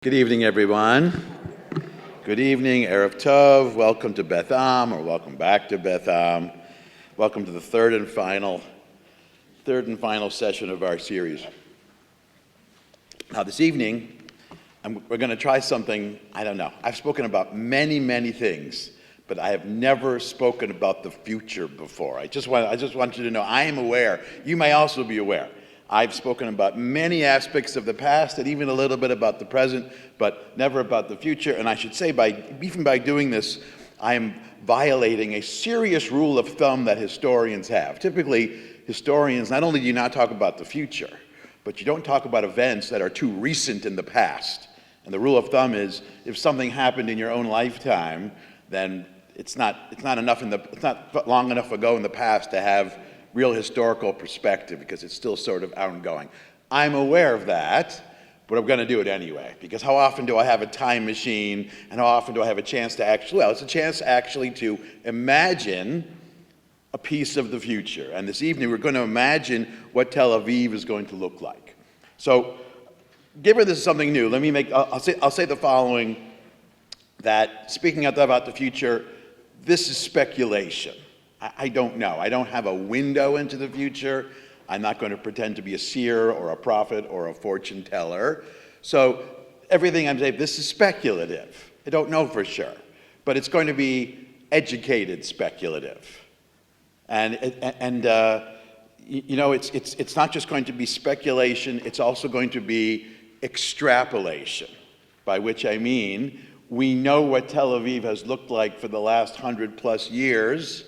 Good evening, everyone. Good evening, Erev Tov. Welcome to Beth Ahm, or welcome back to Beth Ahm. Welcome to the third and final session of our series. Now, this evening, we're going to try something. I don't know. I've spoken about many things, but I have never spoken about the future before. I just want you to know I am aware. You may also be aware. I've spoken about many aspects of the past and even a little bit about the present, but never about the future. And I should say, even by doing this, I am violating a serious rule of thumb that historians have. Typically, historians, not only do you not talk about the future, but you don't talk about events that are too recent in the past. And the rule of thumb is, if something happened in your own lifetime, then it's not long enough ago in the past to have real historical perspective, because it's still sort of ongoing. I'm aware of that, but I'm going to do it anyway, because how often do I have a time machine, and how often do I have a chance to it's a chance actually to imagine a piece of the future. And this evening we're going to imagine what Tel Aviv is going to look like. So, given this is something new, I'll say the following, that speaking about the future, this is speculation. I don't know. I don't have a window into the future. I'm not going to pretend to be a seer or a prophet or a fortune teller. So everything I'm saying, this is speculative. I don't know for sure. But it's going to be educated speculative. And it's not just going to be speculation, it's also going to be extrapolation, by which I mean we know what Tel Aviv has looked like for the last 100+ years.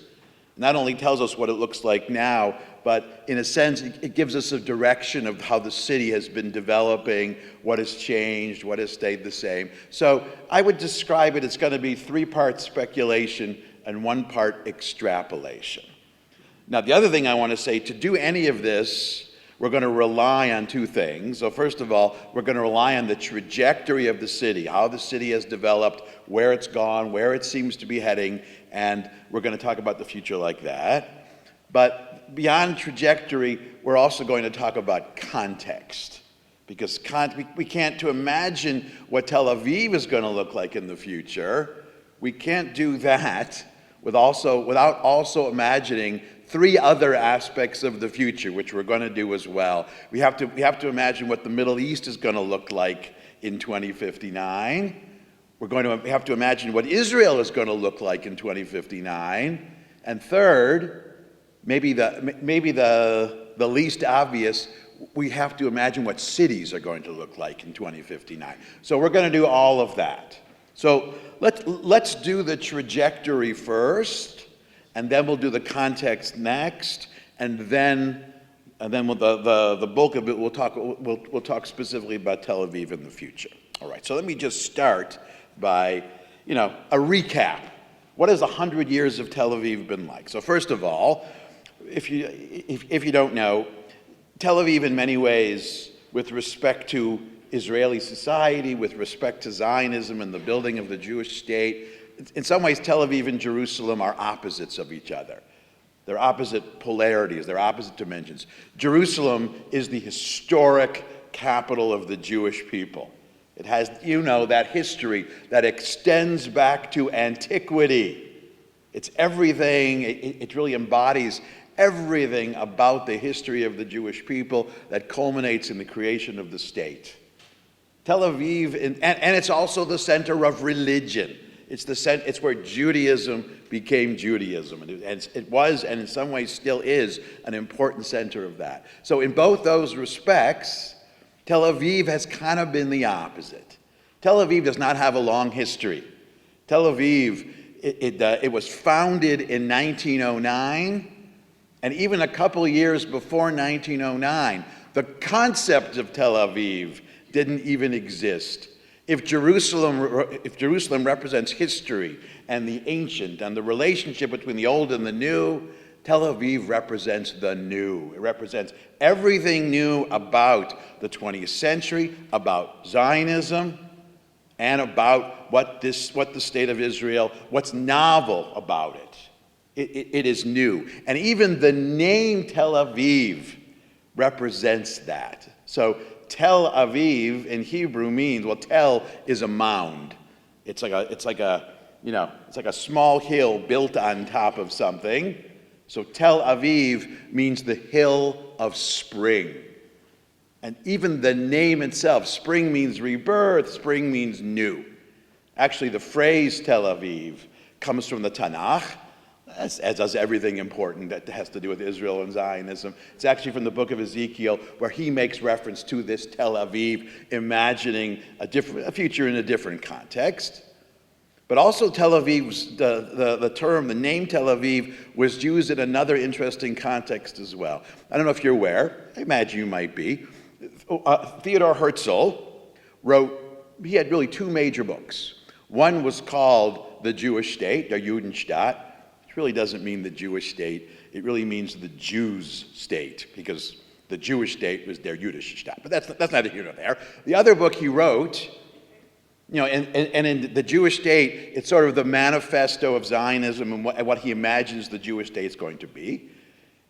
Not only tells us what it looks like now, but in a sense, it gives us a direction of how the city has been developing, what has changed, what has stayed the same. So I would describe it's going to be 3-part speculation and 1 part extrapolation. Now, the other thing I want to say, to do any of this, we're going to rely on 2 things. So first of all, we're going to rely on the trajectory of the city, how the city has developed, where it's gone, where it seems to be heading, and we're going to talk about the future like that. But beyond trajectory, we're also going to talk about context. Because we can't, to imagine what Tel Aviv is going to look like in the future, we can't do that without also imagining 3 other aspects of the future, which we're going to do as well. We have to imagine what the Middle East is going to look like in 2059. We have to imagine what Israel is going to look like in 2059. And third, maybe the least obvious, we have to imagine what cities are going to look like in 2059. So we're going to do all of that. So let's do the trajectory first, and then we'll do the context next, and then the bulk of it we'll talk specifically about Tel Aviv in the future. All right. So let me just start by a recap. What has 100 years of Tel Aviv been like? So first of all, if you don't know, Tel Aviv in many ways, with respect to Israeli society, with respect to Zionism and the building of the Jewish state, in some ways Tel Aviv and Jerusalem are opposites of each other. They're opposite polarities, they're opposite dimensions. Jerusalem is the historic capital of the Jewish people. It has, that history that extends back to antiquity. It's everything, it really embodies everything about the history of the Jewish people that culminates in the creation of the state. Tel Aviv, and it's also the center of religion. It's where Judaism became Judaism. And it was, and in some ways still is, an important center of that. So in both those respects, Tel Aviv has kind of been the opposite. Tel Aviv does not have a long history. Tel Aviv, it was founded in 1909, and even a couple years before 1909, the concept of Tel Aviv didn't even exist. If Jerusalem represents history and the ancient and the relationship between the old and the new, Tel Aviv represents the new. It represents everything new about the 20th century, about Zionism, and about what the state of Israel, what's novel about it. It is new. And even the name Tel Aviv represents that. So Tel Aviv in Hebrew means, well, Tel is a mound. It's like a small hill built on top of something. So Tel Aviv means the hill of spring. And even the name itself, spring means rebirth, spring means new. Actually, the phrase Tel Aviv comes from the Tanakh, as does everything important that has to do with Israel and Zionism. It's actually from the book of Ezekiel, where he makes reference to this Tel Aviv, imagining a future in a different context. But also Tel Aviv, the name Tel Aviv was used in another interesting context as well. I don't know if you're aware, I imagine you might be. Theodor Herzl he had really two major books. One was called The Jewish State, der Judenstaat, which really doesn't mean the Jewish state, it really means the Jews' state, because the Jewish state was der Jüdische Staat. But that's neither here nor there. The other book he wrote, and in the Jewish state, it's sort of the manifesto of Zionism and what he imagines the Jewish state is going to be.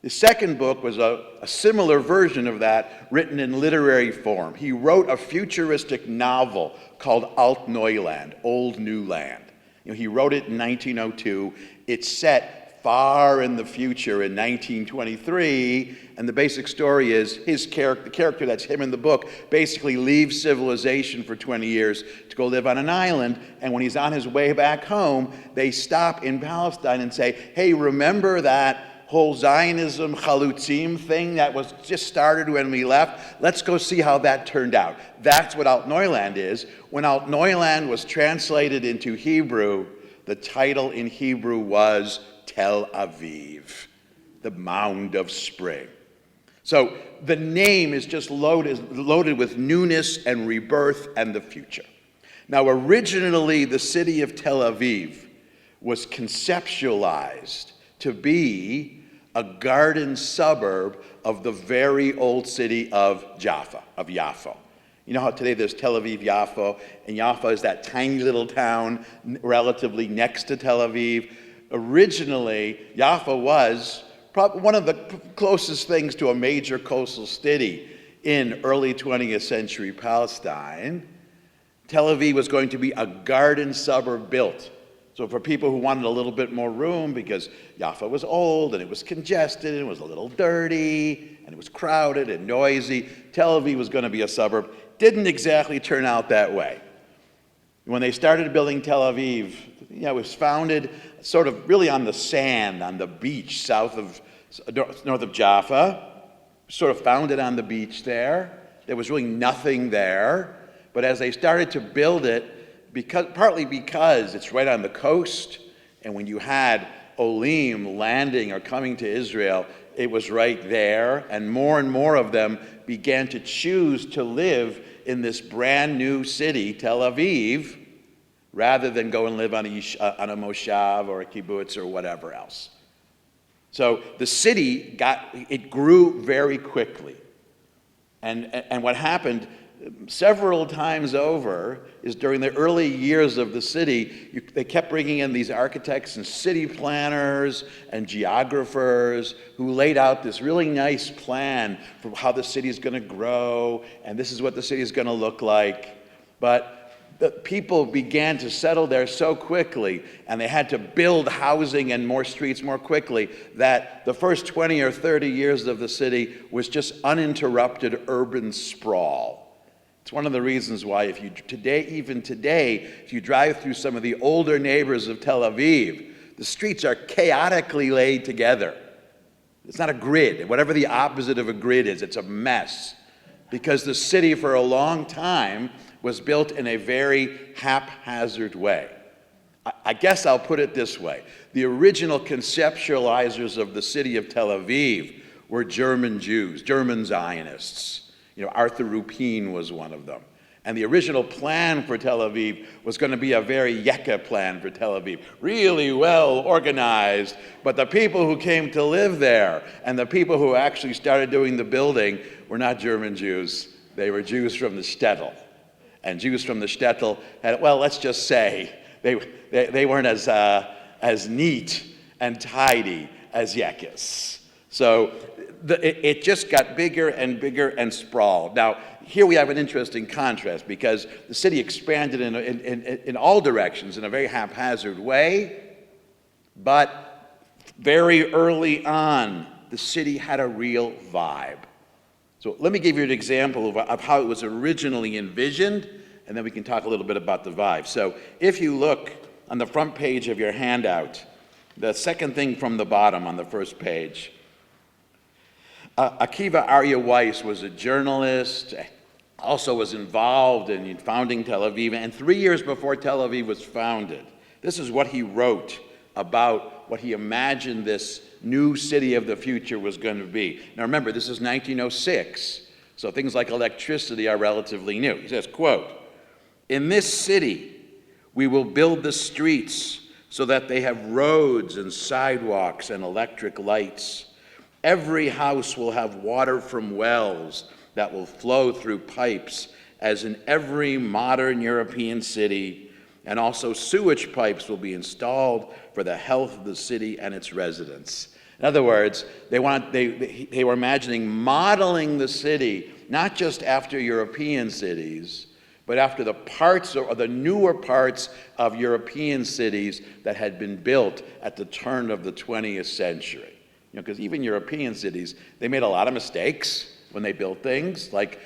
The second book was a similar version of that, written in literary form. He wrote a futuristic novel called Alt Neuland, Old New Land. He wrote it in 1902. It's set far in the future in 1923, and the basic story is the character that's him in the book basically leaves civilization for 20 years to go live on an island, and when he's on his way back home, they stop in Palestine and say, hey, remember that whole Zionism, Chalutzim thing that was just started when we left? Let's go see how that turned out. That's what Alt Neuland is. When Alt Neuland was translated into Hebrew, the title in Hebrew was Tel Aviv, the mound of spring. So the name is just loaded with newness and rebirth and the future. Now, originally, the city of Tel Aviv was conceptualized to be a garden suburb of the very old city of Jaffa, of Yaffo. You know how today there's Tel Aviv, Yaffo, and Yaffo is that tiny little town relatively next to Tel Aviv. Originally, Yaffo was probably one of the closest things to a major coastal city in early 20th century Palestine. Tel Aviv was going to be a garden suburb built. So for people who wanted a little bit more room, because Yaffo was old and it was congested and it was a little dirty and it was crowded and noisy, Tel Aviv was going to be a suburb. Didn't exactly turn out that way. When they started building Tel Aviv, it was founded sort of really on the sand, on the beach north of Jaffa, sort of founded on the beach there. There was really nothing there. But as they started to build it, partly because it's right on the coast, and when you had Olim landing or coming to Israel, it was right there, and more of them began to choose to live in this brand new city, Tel Aviv, rather than go and live on a moshav or a kibbutz or whatever else. So the city grew very quickly. And what happened several times over is during the early years of the city, they kept bringing in these architects and city planners and geographers who laid out this really nice plan for how the city is going to grow, and this is what the city is going to look like. But the people began to settle there so quickly, and they had to build housing and more streets more quickly, that the first 20 or 30 years of the city was just uninterrupted urban sprawl. It's one of the reasons why even today, if you drive through some of the older neighbors of Tel Aviv, the streets are chaotically laid together. It's not a grid. Whatever the opposite of a grid is, it's a mess. Because the city for a long time was built in a very haphazard way. I guess I'll put it this way. The original conceptualizers of the city of Tel Aviv were German Jews, German Zionists. Arthur Rupin was one of them. And the original plan for Tel Aviv was going to be a very Yekka plan for Tel Aviv, really well organized. But the people who came to live there and the people who actually started doing the building were not German Jews. They were Jews from the shtetl. And Jews from the shtetl had, well, let's just say, they weren't as neat and tidy as Yekkes. So it just got bigger and bigger and sprawled. Now, here we have an interesting contrast because the city expanded in all directions in a very haphazard way, but very early on, the city had a real vibe. So let me give you an example of how it was originally envisioned, and then we can talk a little bit about the vibe. So if you look on the front page of your handout, the second thing from the bottom on the first page, Akiva Arya Weiss was a journalist, also was involved in founding Tel Aviv, and 3 years before Tel Aviv was founded, this is what he wrote about what he imagined this new city of the future was going to be. Now remember, this is 1906, so things like electricity are relatively new. He says, quote, "In this city, we will build the streets so that they have roads and sidewalks and electric lights. Every house will have water from wells that will flow through pipes, as in every modern European city, and also sewage pipes will be installed for the health of the city and its residents." In other words, they were imagining modeling the city not just after European cities, but after the parts or the newer parts of European cities that had been built at the turn of the 20th century. Because even European cities, they made a lot of mistakes when they built things, like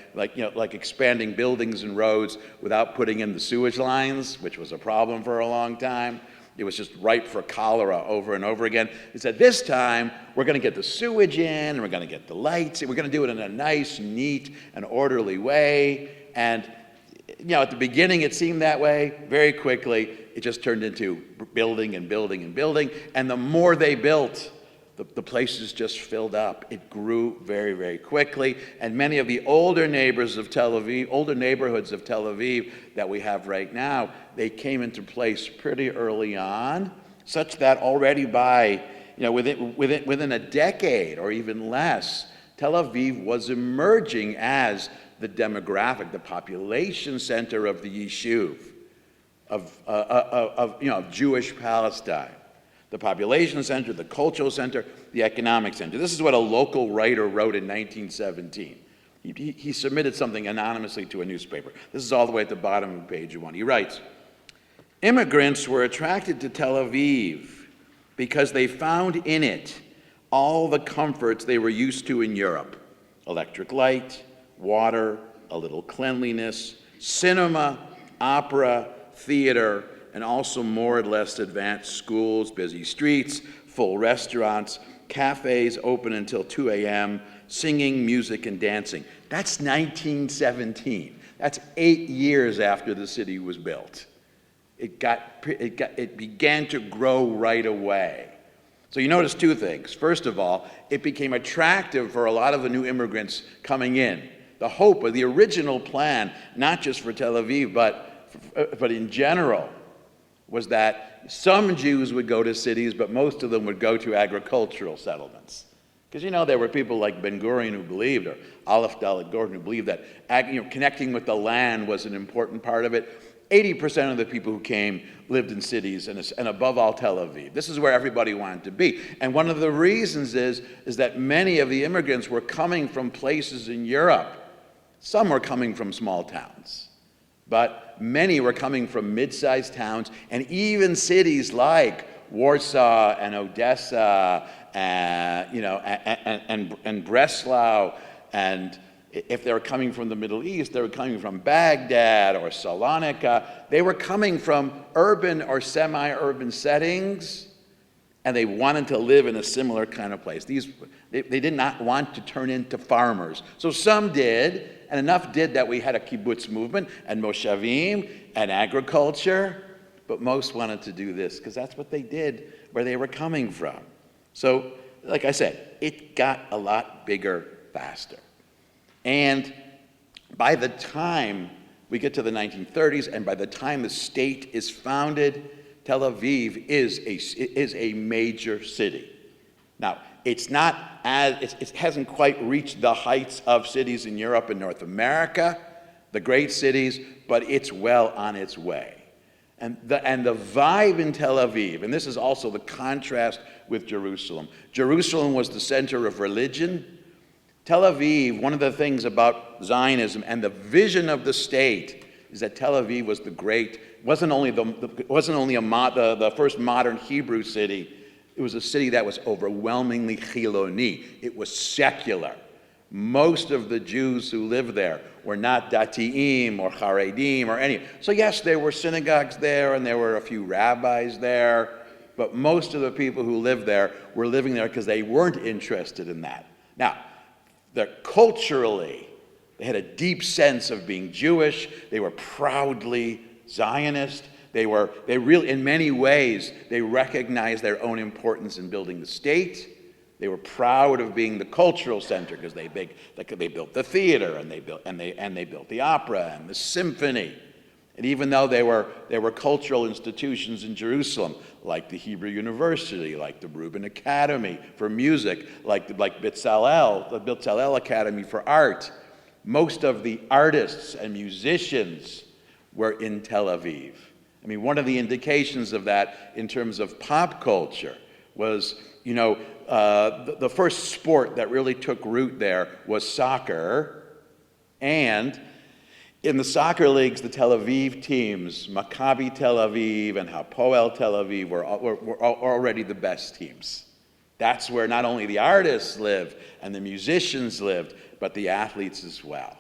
expanding buildings and roads without putting in the sewage lines, which was a problem for a long time. It was just ripe for cholera over and over again. He said, this time, we're going to get the sewage in, and we're going to get the lights, and we're going to do it in a nice, neat, and orderly way. And at the beginning, it seemed that way. Very quickly, it just turned into building and building and building. And the more they built, the places just filled up. It grew very, very quickly. And many of the older neighborhoods of Tel Aviv that we have right now, they came into place pretty early on, such that already by, within a decade or even less, Tel Aviv was emerging as the demographic, the population center of the Yishuv, of Jewish Palestine. The population center, the cultural center, the economic center. This is what a local writer wrote in 1917. He submitted something anonymously to a newspaper. This is all the way at the bottom of page 1. He writes, "Immigrants were attracted to Tel Aviv because they found in it all the comforts they were used to in Europe. Electric light, water, a little cleanliness, cinema, opera, theater, and also more or less advanced schools, busy streets, full restaurants, cafes open until 2 a.m., singing, music, and dancing." That's 1917. That's 8 years after the city was built. It began to grow right away. So you notice two things. First of all, it became attractive for a lot of the new immigrants coming in. The hope of the original plan, not just for Tel Aviv, but in general, was that some Jews would go to cities, but most of them would go to agricultural settlements. Because there were people like Ben Gurion who believed, or Aleph Dalet Gordon who believed that connecting with the land was an important part of it. 80% of the people who came lived in cities, and above all Tel Aviv. This is where everybody wanted to be. And one of the reasons is that many of the immigrants were coming from places in Europe. Some were coming from small towns, but many were coming from mid-sized towns, and even cities like Warsaw and Odessa and Breslau, and if they were coming from the Middle East, they were coming from Baghdad or Salonika. They were coming from urban or semi-urban settings, and they wanted to live in a similar kind of place. They did not want to turn into farmers. So some did, and enough did that we had a kibbutz movement and moshavim and agriculture, but most wanted to do this because that's what they did where they were coming from. So, like I said, it got a lot bigger faster. And by the time we get to the 1930s, and by the time the state is founded, Tel Aviv is a major city. Now, it hasn't quite reached the heights of cities in Europe and North America, the great cities, but it's well on its way. And the vibe in Tel Aviv, and this is also the contrast with Jerusalem. Jerusalem was the center of religion. Tel Aviv, one of the things about Zionism and the vision of the state is that Tel Aviv was the great, wasn't only the first modern Hebrew city, it was a city that was overwhelmingly Chiloni. It was secular. Most of the Jews who lived there were not Dati'im or Haredim or any. So yes, there were synagogues there and there were a few rabbis there, but most of the people who lived there were living there because they weren't interested in that. Now, culturally, they had a deep sense of being Jewish. They were proudly Zionist. They really, in many ways, they recognized their own importance in building the state. They were proud of being the cultural center because they built the theater and they built the opera and the symphony. And even though there were cultural institutions in Jerusalem, like the Hebrew University, like the Reuben Academy for music, like the B'Tzalel Academy for art, most of the artists and musicians were in Tel Aviv. I mean, one of the indications of that in terms of pop culture was, the first sport that really took root there was soccer. And in the soccer leagues, the Tel Aviv teams, Maccabi Tel Aviv and Hapoel Tel Aviv, were already the best teams. That's where not only the artists lived and the musicians lived, but the athletes as well.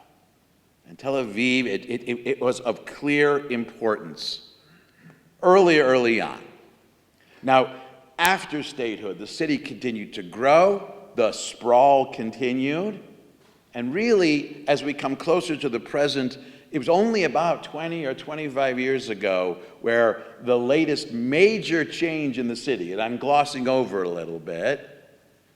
And Tel Aviv, it was of clear importance early on. Now, after statehood, the city continued to grow, the sprawl continued, and really, as we come closer to the present, it was only about 20 or 25 years ago where the latest major change in the city, and I'm glossing over a little bit,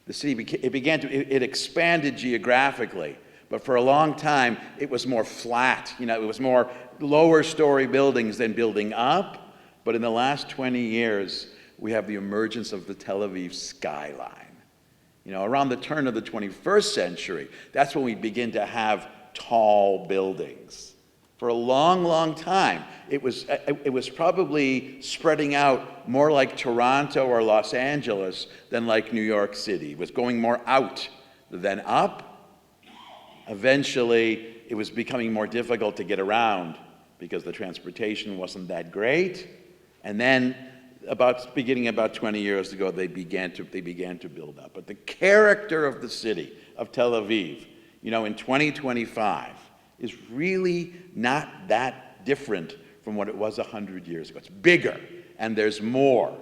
the city it expanded geographically, but for a long time it was more flat. It was more lower story buildings than building up. But in the last 20 years, we have the emergence of the Tel Aviv skyline. Around the turn of the 21st century, that's when we begin to have tall buildings. For a long, long time, it was probably spreading out more like Toronto or Los Angeles than like New York City. It was going more out than up. Eventually, it was becoming more difficult to get around because the transportation wasn't that great. And then, beginning about 20 years ago, they began to build up. But the character of the city of Tel Aviv, in 2025, is really not that different from what it was 100 years ago. It's bigger, and there's more.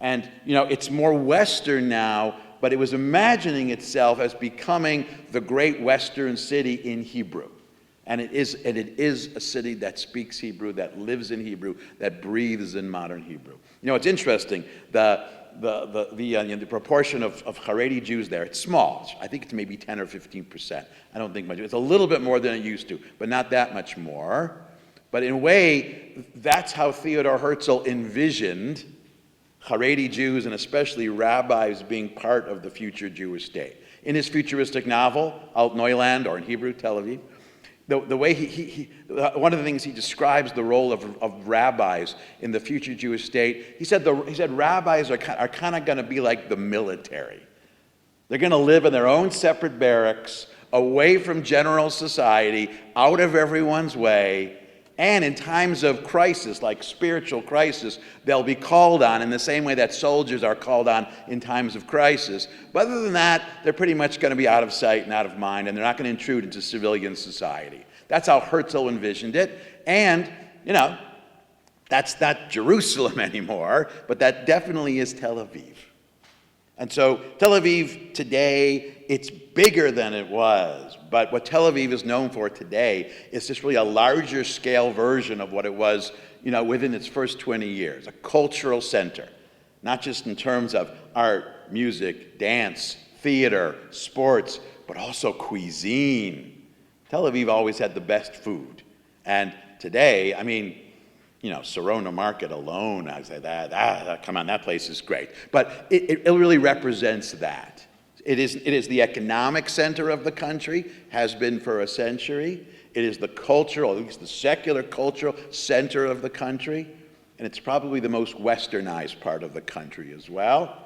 And, it's more Western now, but it was imagining itself as becoming the great Western city in Hebrew. And it is a city that speaks Hebrew, that lives in Hebrew, that breathes in modern Hebrew. It's interesting, the proportion of Haredi Jews there, it's small. I think it's maybe 10 or 15%. I don't think much. It's a little bit more than it used to, but not that much more. But in a way, that's how Theodor Herzl envisioned Haredi Jews, and especially rabbis, being part of the future Jewish state. In his futuristic novel, Alt Neuland, or in Hebrew, Tel Aviv, the way one of the things he describes the role of rabbis in the future Jewish state, he said rabbis are kind of going to be like the military. They're going to live in their own separate barracks, away from general society, out of everyone's way, and in times of crisis, like spiritual crisis, they'll be called on in the same way that soldiers are called on in times of crisis. But other than that, they're pretty much going to be out of sight and out of mind, and they're not going to intrude into civilian society. That's how Herzl envisioned it. And, that's not Jerusalem anymore, but that definitely is Tel Aviv. And so Tel Aviv today, it's bigger than it was. But what Tel Aviv is known for today is just really a larger scale version of what it was, within its first 20 years. A cultural center, not just in terms of art, music, dance, theater, sports, but also cuisine. Tel Aviv always had the best food. And today, Sarona Market alone, I say come on, that place is great. But it really represents that. It is the economic center of the country, has been for a century. It is the cultural, at least the secular cultural center of the country. and it's probably the most westernized part of the country as well.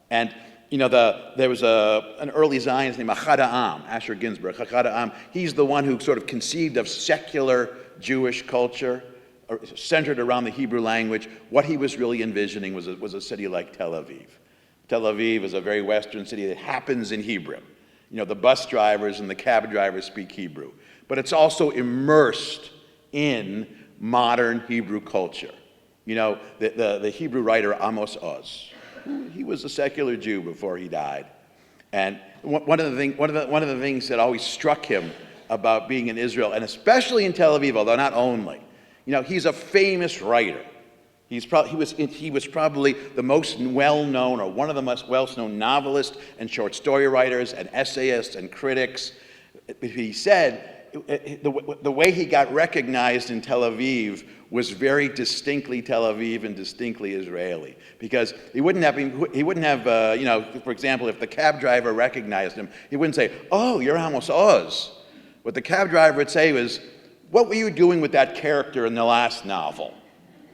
And there was an early Zionist named Beth Ahm, Asher Ginsburg. Beth Ahm, he's the one who sort of conceived of secular Jewish culture centered around the Hebrew language. What he was really envisioning was a city like Tel Aviv. Tel Aviv is a very Western city that happens in Hebrew. The bus drivers and the cab drivers speak Hebrew. But it's also immersed in modern Hebrew culture. The Hebrew writer Amos Oz, he was a secular Jew before he died. And one of the things that always struck him about being in Israel, and especially in Tel Aviv, although not only, he's a famous writer. He was probably the most well-known, or one of the most well-known novelists and short story writers and essayists and critics. He said the way he got recognized in Tel Aviv was very distinctly Tel Aviv and distinctly Israeli, because he wouldn't have, for example, if the cab driver recognized him, he wouldn't say, "Oh, you're Amos Oz." What the cab driver would say was, "What were you doing with that character in the last novel?"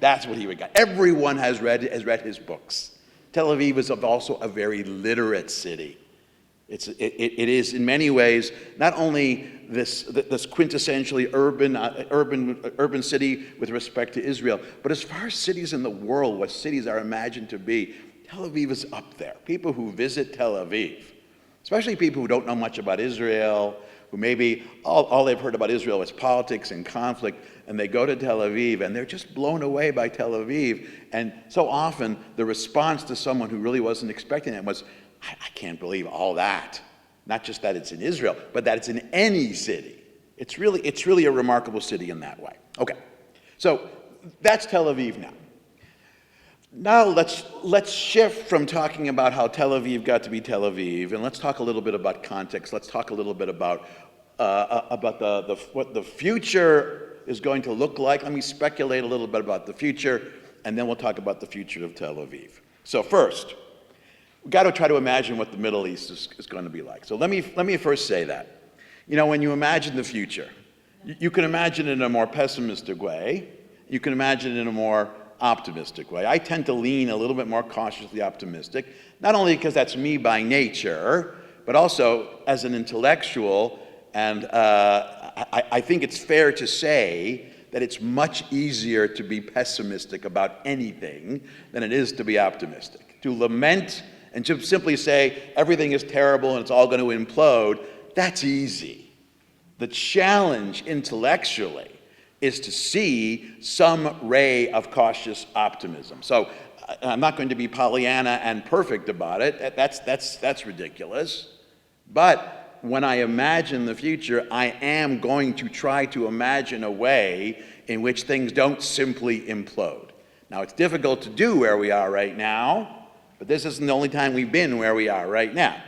That's what he would get. Everyone has read his books. Tel Aviv is also a very literate city. It is in many ways not only this quintessentially urban city with respect to Israel, but as far as cities in the world, what cities are imagined to be, Tel Aviv is up there. People who visit Tel Aviv, especially people who don't know much about Israel, who maybe all they've heard about Israel is politics and conflict, and they go to Tel Aviv and they're just blown away by Tel Aviv. And so often the response to someone who really wasn't expecting it was, I can't believe all that. Not just that it's in Israel, but that it's in any city. It's really a remarkable city in that way. Okay, so that's Tel Aviv now. Now let's shift from talking about how Tel Aviv got to be Tel Aviv, and let's talk a little bit about context. Let's talk a little bit about what the future is going to look like. Let me speculate a little bit about the future, and then we'll talk about the future of Tel Aviv. So first, we've got to try to imagine what the Middle East is going to be like. So let me first say that. When you imagine the future, you can imagine it in a more pessimistic way. You can imagine it in a more optimistic way. I tend to lean a little bit more cautiously optimistic, not only because that's me by nature, but also as an intellectual, and I think it's fair to say that it's much easier to be pessimistic about anything than it is to be optimistic. To lament and to simply say everything is terrible and it's all going to implode, that's easy. The challenge intellectually is to see some ray of cautious optimism. So I'm not going to be Pollyanna and perfect about it. That's ridiculous. But when I imagine the future, I am going to try to imagine a way in which things don't simply implode. Now, it's difficult to do where we are right now, but this isn't the only time we've been where we are right now.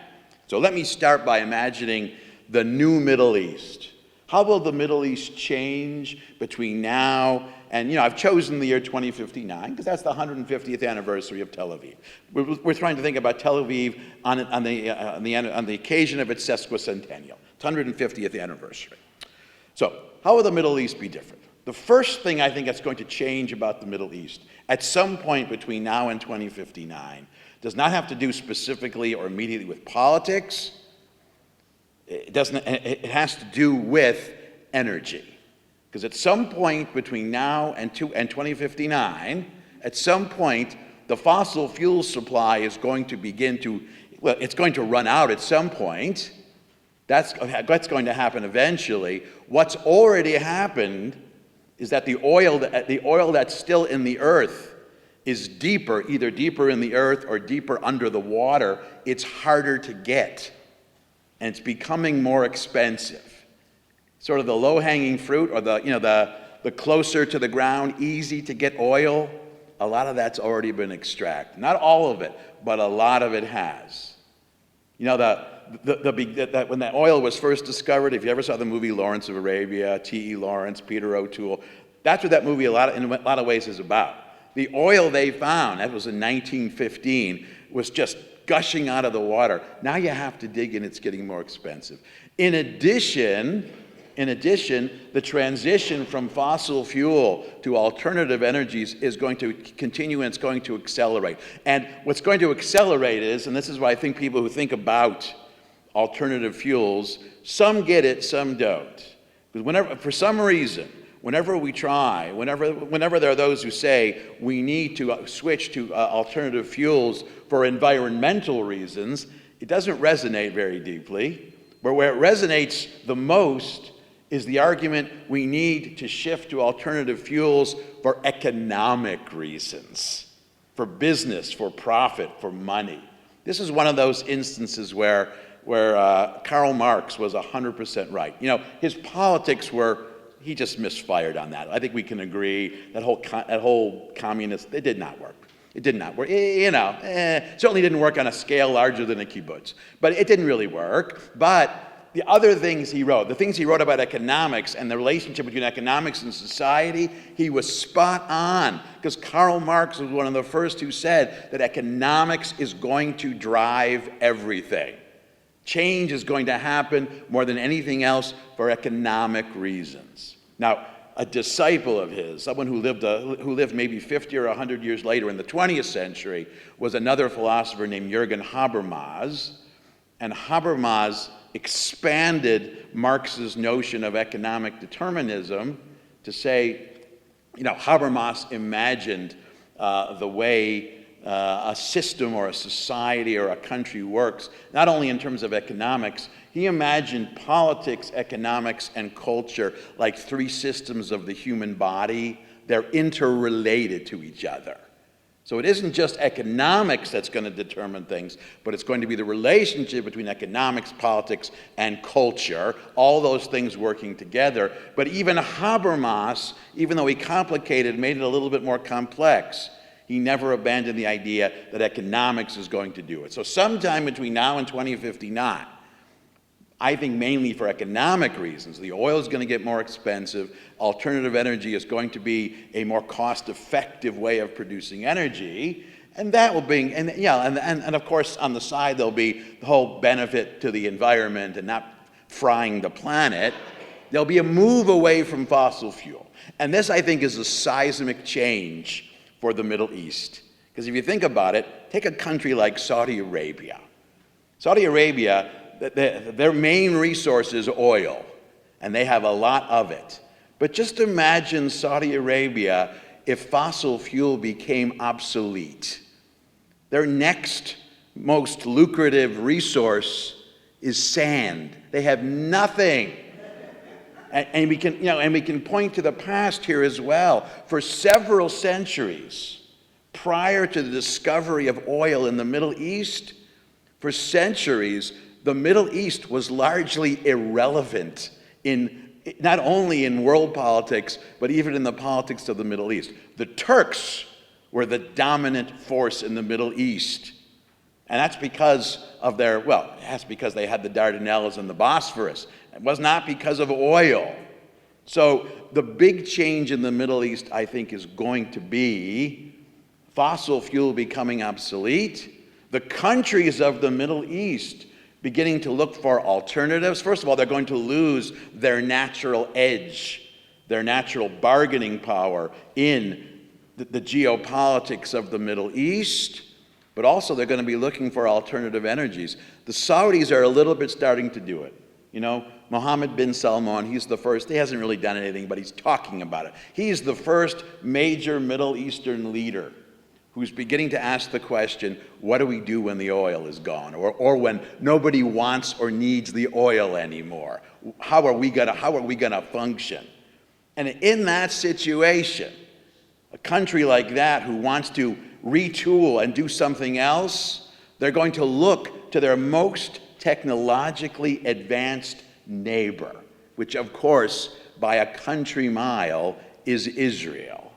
So let me start by imagining the new Middle East. How will the Middle East change between now and, I've chosen the year 2059 because that's the 150th anniversary of Tel Aviv. We're trying to think about Tel Aviv on the occasion of its sesquicentennial, its 150th anniversary. So how will the Middle East be different? The first thing I think that's going to change about the Middle East at some point between now and 2059 does not have to do specifically or immediately with politics. It has to do with energy. Because at some point between now and 2059, at some point, the fossil fuel supply is going to it's going to run out at some point. That's going to happen eventually. What's already happened is that the oil that's still in the earth is deeper, either deeper in the earth or deeper under the water. It's harder to get. And it's becoming more expensive. Sort of the low-hanging fruit, or the closer to the ground, easy to get oil, a lot of that's already been extracted. Not all of it, but a lot of it has. When that oil was first discovered, if you ever saw the movie Lawrence of Arabia, T.E. Lawrence, Peter O'Toole, that's what that movie in a lot of ways is about. The oil they found, that was in 1915, was just gushing out of the water. Now you have to dig and it's getting more expensive. In addition, In addition, the transition from fossil fuel to alternative energies is going to continue, and it's going to accelerate. And what's going to accelerate is, and this is why I think people who think about alternative fuels, some get it, some don't. Because for some reason, whenever we try, whenever there are those who say we need to switch to alternative fuels for environmental reasons, it doesn't resonate very deeply. But where it resonates the most is the argument we need to shift to alternative fuels for economic reasons, for business, for profit, for money. This is one of those instances where Karl Marx was 100% right. You know, his politics he just misfired on that. I think we can agree that whole communist, it did not work. It did not work. Certainly didn't work on a scale larger than a kibbutz. But it didn't really work. But the other things he wrote, the things he wrote about economics and the relationship between economics and society, he was spot on. Because Karl Marx was one of the first who said that economics is going to drive everything. Change is going to happen more than anything else for economic reasons. Now, a disciple of his, someone who lived maybe 50 or 100 years later in the 20th century, was another philosopher named Jürgen Habermas. And Habermas expanded Marx's notion of economic determinism to say, Habermas imagined the way a system or a society or a country works, not only in terms of economics. He imagined politics, economics, and culture like three systems of the human body. They're interrelated to each other. So it isn't just economics that's going to determine things, but it's going to be the relationship between economics, politics, and culture, all those things working together. But even Habermas, even though he made it a little bit more complex, he never abandoned the idea that economics is going to do it. So sometime between now and 2059, I think mainly for economic reasons, the oil is going to get more expensive, alternative energy is going to be a more cost-effective way of producing energy, and that will bring, and of course on the side there'll be the whole benefit to the environment and not frying the planet. There'll be a move away from fossil fuel. And this, I think, is a seismic change for the Middle East. Because if you think about it, take a country like Saudi Arabia. Saudi Arabia, their main resource is oil, and they have a lot of it. But just imagine Saudi Arabia if fossil fuel became obsolete. Their next most lucrative resource is sand. They have nothing. And we can point to the past here as well. For several centuries, prior to the discovery of oil in the Middle East, for centuries, the Middle East was largely irrelevant not only in world politics, but even in the politics of the Middle East. The Turks were the dominant force in the Middle East. And that's because of that's because they had the Dardanelles and the Bosphorus. It was not because of oil. So the big change in the Middle East, I think, is going to be fossil fuel becoming obsolete, the countries of the Middle East beginning to look for alternatives. First of all, they're going to lose their natural edge, their natural bargaining power in the geopolitics of the Middle East, but also they're going to be looking for alternative energies. The Saudis are a little bit starting to do it. Mohammed bin Salman, he's the first. He hasn't really done anything, but he's talking about it. He's the first major Middle Eastern leader who's beginning to ask the question, what do we do when the oil is gone? Or when nobody wants or needs the oil anymore? How are we gonna function? And in that situation, a country like that who wants to retool and do something else, they're going to look to their most technologically advanced neighbor, which of course, by a country mile, is Israel.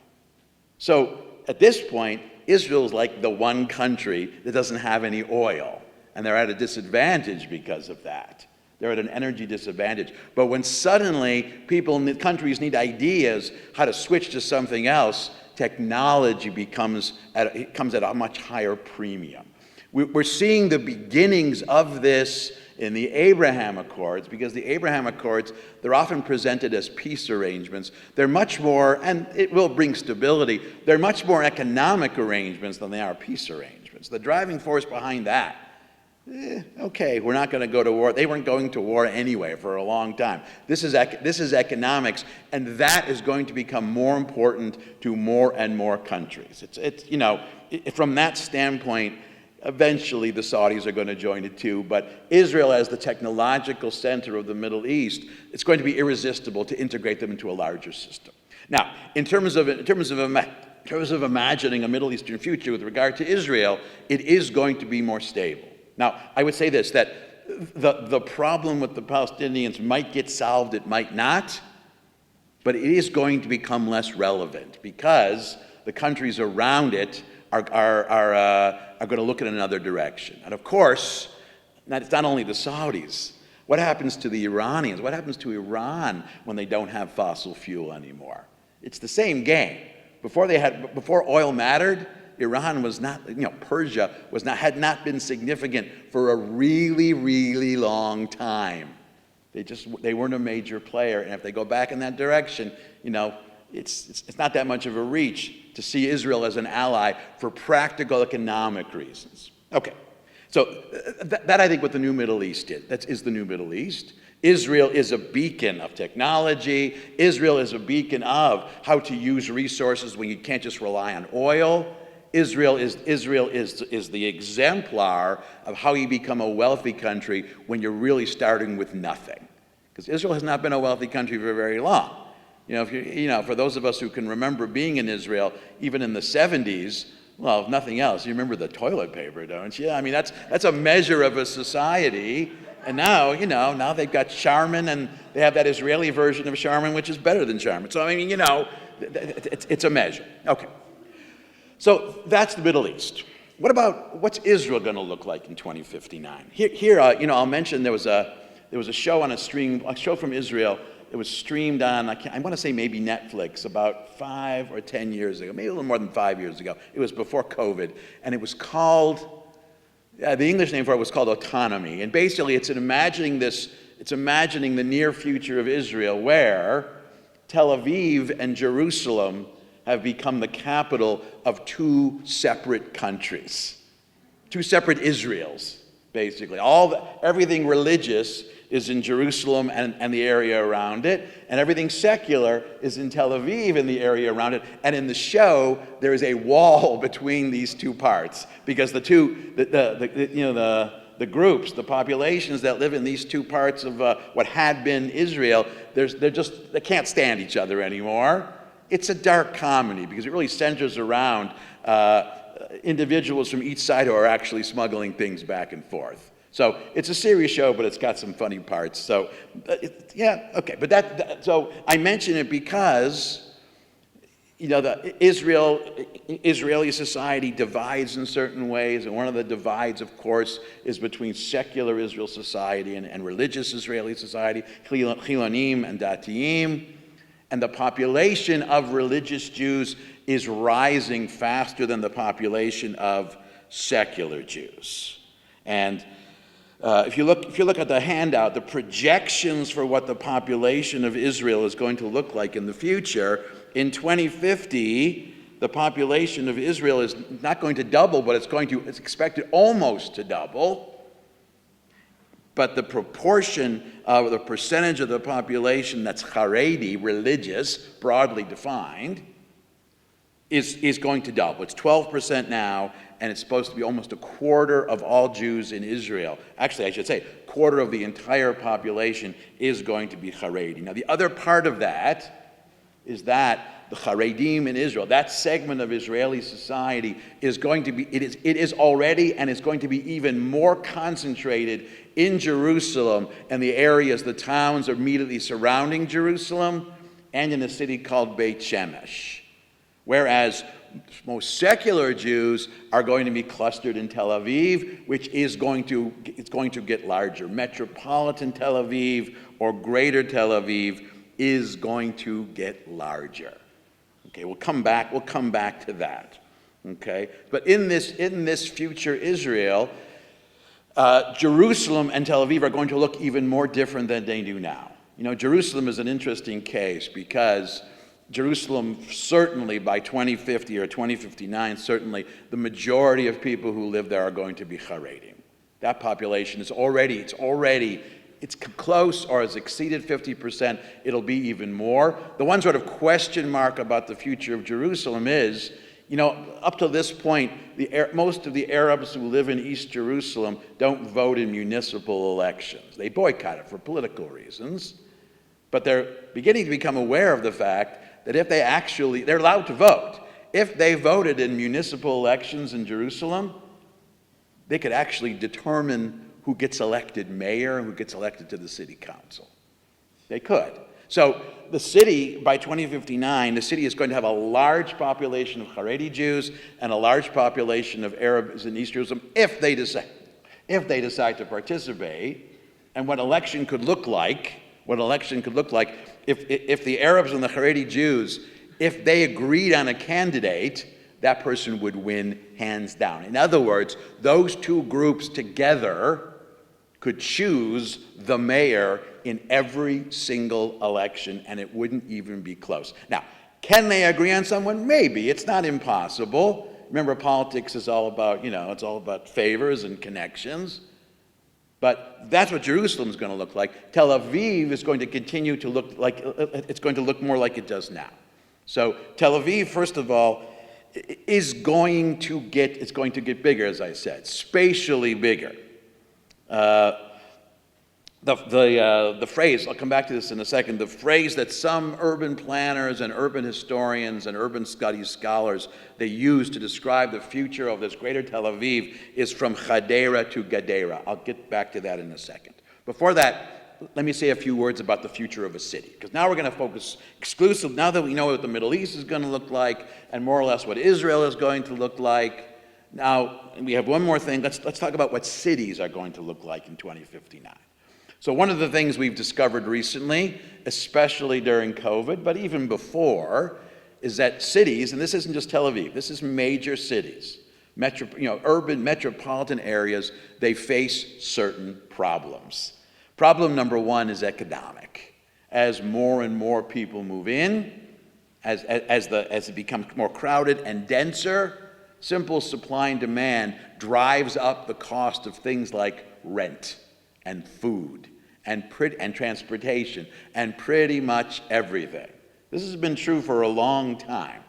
So at this point, Israel's like the one country that doesn't have any oil, and they're at a disadvantage because of that. They're at an energy disadvantage. But when suddenly countries need ideas how to switch to something else, technology comes at a much higher premium. We're seeing the beginnings of this in the Abraham Accords, because the Abraham Accords, they're often presented as peace arrangements. They're much more, and it will bring stability, they're much more economic arrangements than they are peace arrangements. The driving force behind that, okay, we're not going to go to war. They weren't going to war anyway for a long time. This is economics, and that is going to become more important to more and more countries. From that standpoint, eventually the Saudis are going to join it too, but Israel as the technological center of the Middle East, it's going to be irresistible to integrate them into a larger system. Now, in terms of imagining a Middle Eastern future with regard to Israel, it is going to be more stable. Now, I would say this, that the problem with the Palestinians might get solved, it might not, but it is going to become less relevant because the countries around it are going to look in another direction. And of course, it's not only the Saudis. What happens to the Iranians? What happens to Iran when they don't have fossil fuel anymore? It's the same game. Before oil mattered, Iran was not, Persia had not been significant for a really, really long time. They weren't a major player, and if they go back in that direction, it's not that much of a reach to see Israel as an ally for practical economic reasons. Okay, so that I think what the new Middle East is. That is the new Middle East. Israel is a beacon of technology. Israel is a beacon of how to use resources when you can't just rely on oil. Israel is the exemplar of how you become a wealthy country when you're really starting with nothing. Because Israel has not been a wealthy country for very long. For those of us who can remember being in Israel, even in the 70s, well, if nothing else, you remember the toilet paper, don't you? I mean, that's a measure of a society. And now, now they've got Charmin, and they have that Israeli version of Charmin, which is better than Charmin. So, I mean, it's a measure. Okay. So that's the Middle East. What's Israel going to look like in 2059? Here, I'll mention there was a show on a show from Israel. It was streamed on, I want to say maybe Netflix, about 5 or 10 years ago, maybe a little more than 5 years ago. It was before COVID, and it was called, the English name for it was called Autonomy. And basically, it's imagining the near future of Israel, where Tel Aviv and Jerusalem have become the capital of two separate countries, two separate Israels, basically. Everything religious is in Jerusalem and the area around it, and everything secular is in Tel Aviv and the area around it. And in the show, there is a wall between these two parts because the groups, the populations that live in these two parts of what had been Israel, they can't stand each other anymore. It's a dark comedy because it really centers around individuals from each side who are actually smuggling things back and forth. So it's a serious show, but it's got some funny parts. So, okay. But so I mention it because, the Israeli society divides in certain ways, and one of the divides, of course, is between secular Israel society and religious Israeli society, Chilonim and Datiim. And the population of religious Jews is rising faster than the population of secular Jews. And if you look at the handout, the projections for what the population of Israel is going to look like in the future, in 2050, the population of Israel is not going to double, but it's expected almost to double. But the proportion of the percentage of the population that's Haredi, religious, broadly defined, is going to double. It's 12% now, and it's supposed to be almost a quarter of all Jews in Israel. Actually, I should say, a quarter of the entire population is going to be Haredi. Now, the other part of that is that the Haredim in Israel, that segment of Israeli society, is going to be, it is already and is going to be even more concentrated in Jerusalem and the areas, the towns immediately surrounding Jerusalem, and in a city called Beit Shemesh. Whereas most secular Jews are going to be clustered in Tel Aviv, which is going to get larger. Metropolitan Tel Aviv or Greater Tel Aviv is going to get larger. Okay, we'll come back to that. okay? But in this future Israel, Jerusalem and Tel Aviv are going to look even more different than they do now. You know, Jerusalem is an interesting case because Jerusalem, certainly by 2050 or 2059, certainly the majority of people who live there are going to be Haredim. That population is it's close or has exceeded 50%. It'll be even more. The one sort of question mark about the future of Jerusalem is, you know, up to this point, most of the Arabs who live in East Jerusalem don't vote in municipal elections. They boycott it for political reasons. But they're beginning to become aware of the fact that if they're allowed to vote. If they voted in municipal elections in Jerusalem, they could actually determine who gets elected mayor and who gets elected to the city council. They could. So the city, by 2059, the city is going to have a large population of Haredi Jews and a large population of Arabs in East Jerusalem if they decide to participate. And what election could look like if the Arabs and the Haredi Jews, if they agreed on a candidate, that person would win hands down. In other words, those two groups together could choose the mayor in every single election, and it wouldn't even be close. Now, can they agree on someone? Maybe. It's not impossible. Remember, politics is all about, it's all about favors and connections. But that's what Jerusalem is going to look like. Tel Aviv is going to continue to look like, it's going to look more like it does now. So Tel Aviv, first of all, is going to get bigger, as I said, spatially bigger. The phrase, I'll come back to this in a second, the phrase that some urban planners and urban historians and urban studies scholars, they use to describe the future of this greater Tel Aviv is from Hadera to Gadera. I'll get back to that in a second. Before that, let me say a few words about the future of a city, because now we're going to focus exclusively, now that we know what the Middle East is going to look like and more or less what Israel is going to look like. Now, we have one more thing. Let's talk about what cities are going to look like in 2059. So one of the things we've discovered recently, especially during COVID, but even before, is that cities, and this isn't just Tel Aviv, this is major cities, urban metropolitan areas, they face certain problems. Problem number one is economic. As more and more people move in, as it becomes more crowded and denser, simple supply and demand drives up the cost of things like rent and food and transportation and pretty much everything. This has been true for a long time,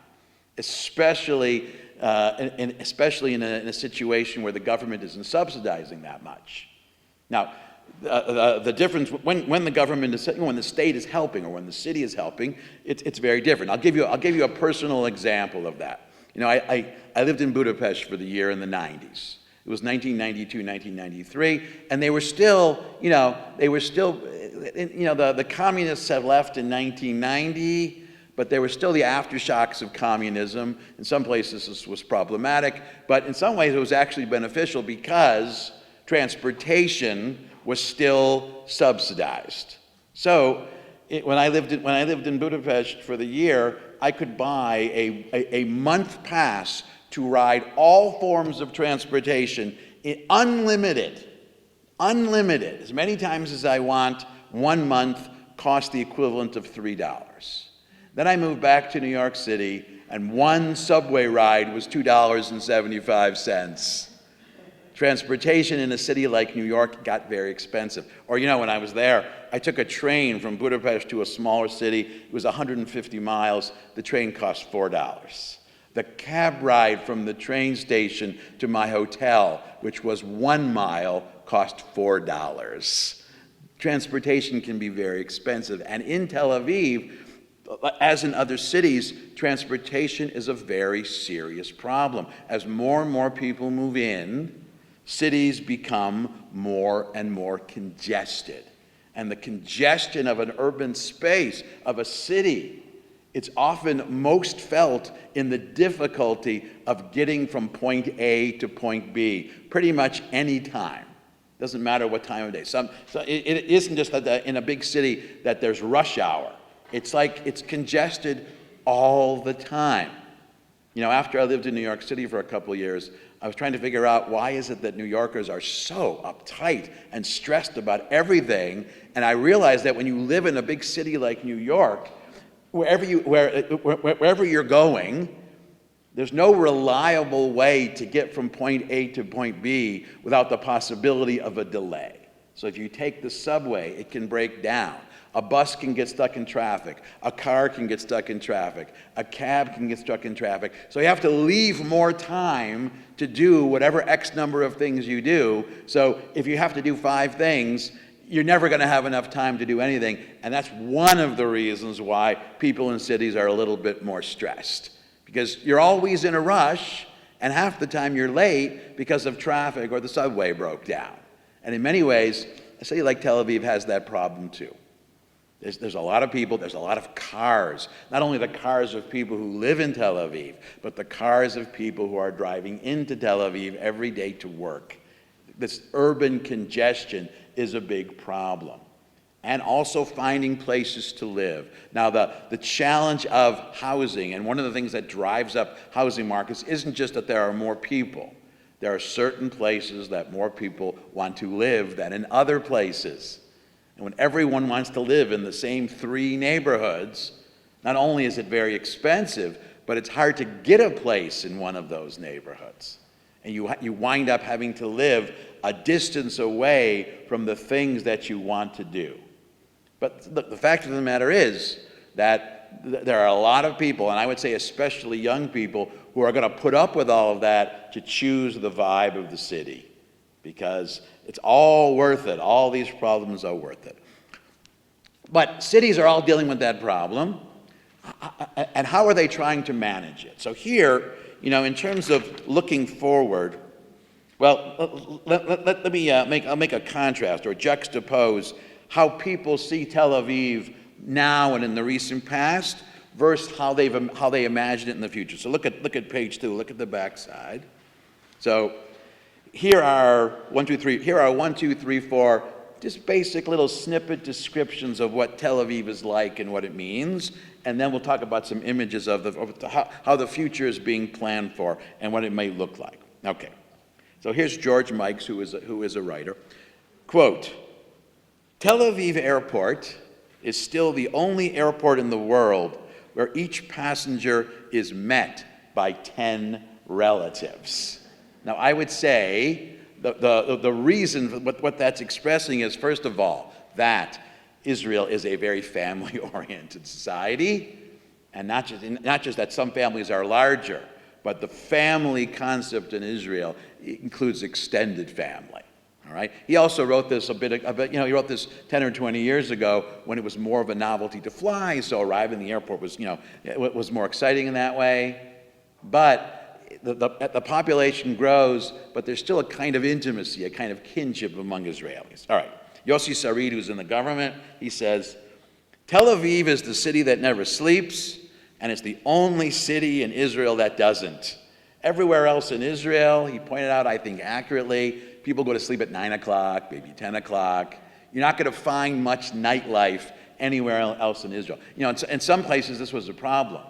especially in a situation where the government isn't subsidizing that much. Now, the difference when the government is, when the state is helping or when the city is helping, it's very different. I'll give you a personal example of that. I lived in Budapest for the year in the 90s. It was 1992, 1993, and they were still, the communists had left in 1990, but there were still the aftershocks of communism. In some places this was problematic, but in some ways it was actually beneficial because transportation was still subsidized. So when I lived in Budapest for the year, I could buy a month pass to ride all forms of transportation, unlimited, as many times as I want. 1 month cost the equivalent of $3. Then I moved back to New York City, and one subway ride was $2.75. Transportation in a city like New York got very expensive. Or, when I was there, I took a train from Budapest to a smaller city. It was 150 miles. The train cost $4. The cab ride from the train station to my hotel, which was 1 mile, cost $4. Transportation can be very expensive. And in Tel Aviv, as in other cities, transportation is a very serious problem. As more and more people move in, cities become more and more congested. And the congestion of an urban space, of a city, it's often most felt in the difficulty of getting from point A to point B, pretty much any time. Doesn't matter what time of day. So it isn't just that in a big city that there's rush hour. It's like it's congested all the time. After I lived in New York City for a couple of years, I was trying to figure out why is it that New Yorkers are so uptight and stressed about everything. And I realized that when you live in a big city like New York, wherever you're going, there's no reliable way to get from point A to point B without the possibility of a delay. So if you take the subway, it can break down. A bus can get stuck in traffic. A car can get stuck in traffic. A cab can get stuck in traffic. So you have to leave more time to do whatever X number of things you do. So if you have to do 5 things, you're never going to have enough time to do anything. And that's one of the reasons why people in cities are a little bit more stressed. Because you're always in a rush, and half the time you're late because of traffic or the subway broke down. And in many ways, a city like Tel Aviv has that problem too. There's a lot of people, there's a lot of cars. Not only the cars of people who live in Tel Aviv, but the cars of people who are driving into Tel Aviv every day to work. This urban congestion is a big problem. And also finding places to live. Now, the challenge of housing, and one of the things that drives up housing markets isn't just that there are more people. There are certain places that more people want to live than in other places. And when everyone wants to live in the same 3 neighborhoods, not only is it very expensive, but it's hard to get a place in one of those neighborhoods. And you wind up having to live a distance away from the things that you want to do. But the fact of the matter is that there are a lot of people, and I would say especially young people, who are going to put up with all of that to choose the vibe of the city. Because it's all worth it. All these problems are worth it. But cities are all dealing with that problem. And how are they trying to manage it? So here, in terms of looking forward, well, let me make a contrast or juxtapose how people see Tel Aviv now and in the recent past versus how they imagine it in the future. So look at page 2. Look at the back side. So here are 1, 2, 3, 4 just basic little snippet descriptions of what Tel Aviv is like and what it means, and then we'll talk about some images of how the future is being planned for and what it may look like. Okay, so here's George Mikes, who is a writer. Quote, Tel Aviv Airport is still the only airport in the world where each passenger is met by 10 relatives. Now, I would say the reason for what that's expressing is, first of all, that Israel is a very family-oriented society, and not just that some families are larger, but the family concept in Israel includes extended family. All right. He also wrote this he wrote this 10 or 20 years ago when it was more of a novelty to fly, so arriving in the airport was, it was more exciting in that way. But the population grows, but there's still a kind of intimacy, a kind of kinship among Israelis. All right. Yossi Sarid, who's in the government, he says, Tel Aviv is the city that never sleeps, and it's the only city in Israel that doesn't. Everywhere else in Israel, he pointed out, I think accurately, people go to sleep at 9 o'clock, maybe 10 o'clock. You're not going to find much nightlife anywhere else in Israel. In some places, this was a problem.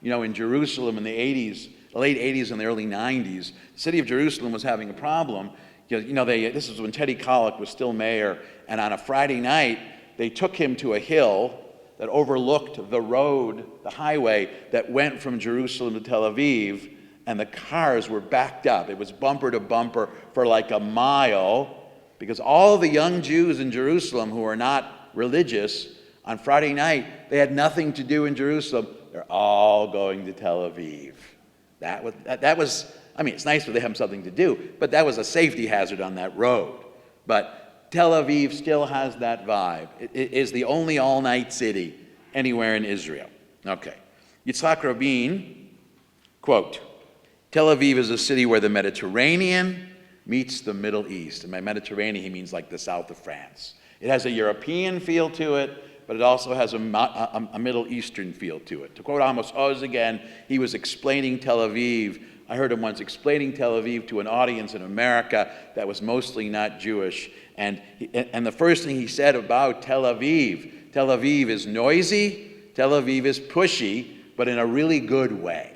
In Jerusalem in the 80s, the late 80s and the early 90s, the city of Jerusalem was having a problem. This was when Teddy Kollek was still mayor, and on a Friday night, they took him to a hill that overlooked the road, the highway that went from Jerusalem to Tel Aviv, and the cars were backed up. It was bumper to bumper for like a mile, because all the young Jews in Jerusalem who are not religious, on Friday night, they had nothing to do in Jerusalem. They're all going to Tel Aviv. That was, it's nice that they have something to do, but that was a safety hazard on that road. But Tel Aviv still has that vibe. It is the only all-night city anywhere in Israel. Okay. Yitzhak Rabin, quote, Tel Aviv is a city where the Mediterranean meets the Middle East. And by Mediterranean, he means like the south of France. It has a European feel to it, but it also has a Middle Eastern feel to it. To quote Amos Oz again, he was explaining Tel Aviv. I heard him once explaining Tel Aviv to an audience in America that was mostly not Jewish. And the first thing he said about Tel Aviv is noisy, Tel Aviv is pushy, but in a really good way.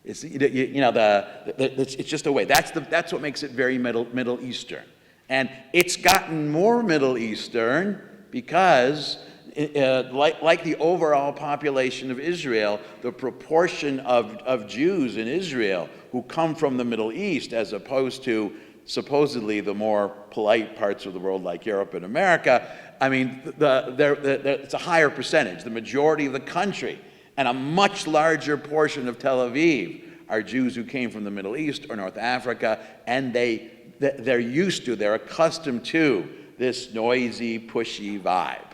It's it's just a way. That's what makes it very Middle Eastern, and it's gotten more Middle Eastern because, like the overall population of Israel, the proportion of Jews in Israel who come from the Middle East, as opposed to supposedly the more polite parts of the world like Europe and America, I mean, it's a higher percentage. The majority of the country and a much larger portion of Tel Aviv are Jews who came from the Middle East or North Africa, and they're accustomed to this noisy, pushy vibe.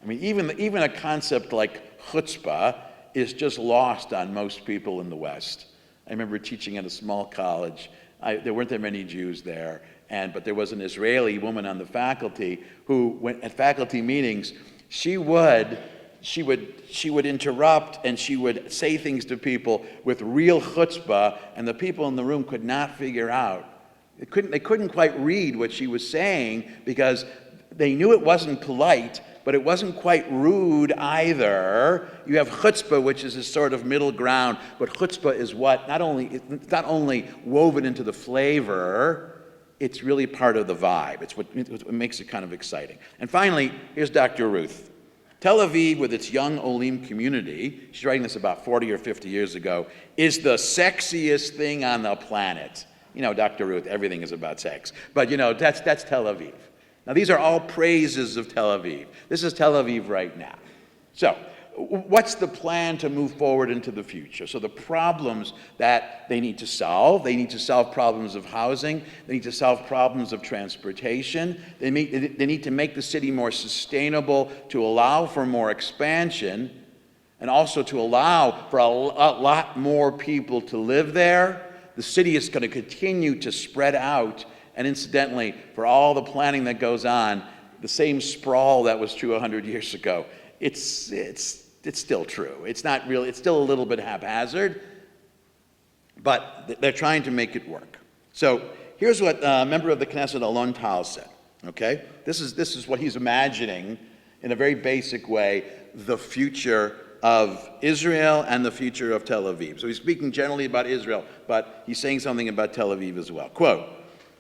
I mean, even a concept like chutzpah is just lost on most people in the West. I remember teaching at a small college. There weren't that many Jews there, but there was an Israeli woman on the faculty who, went at faculty meetings, she would interrupt and she would say things to people with real chutzpah, and the people in the room could not figure out. They couldn't quite read what she was saying because they knew it wasn't polite, but it wasn't quite rude either. You have chutzpah, which is this sort of middle ground, but chutzpah is it's not only woven into the flavor, it's really part of the vibe. It's what makes it kind of exciting. And finally, here's Dr. Ruth. Tel Aviv, with its young Olim community, she's writing this about 40 or 50 years ago, is the sexiest thing on the planet. You know, Dr. Ruth, everything is about sex. But, that's Tel Aviv. Now, these are all praises of Tel Aviv. This is Tel Aviv right now. So, what's the plan to move forward into the future? So the problems that they need to solve problems of housing, they need to solve problems of transportation, they need to make the city more sustainable to allow for more expansion, and also to allow for a lot more people to live there. The city is going to continue to spread out, and incidentally, for all the planning that goes on, the same sprawl that was true 100 years ago, it's still true. It's not really, it's still a little bit haphazard, but they're trying to make it work. So here's what a member of the Knesset, Alon Tal, said, okay? This is what he's imagining in a very basic way, the future of Israel and the future of Tel Aviv. So he's speaking generally about Israel, but he's saying something about Tel Aviv as well. Quote,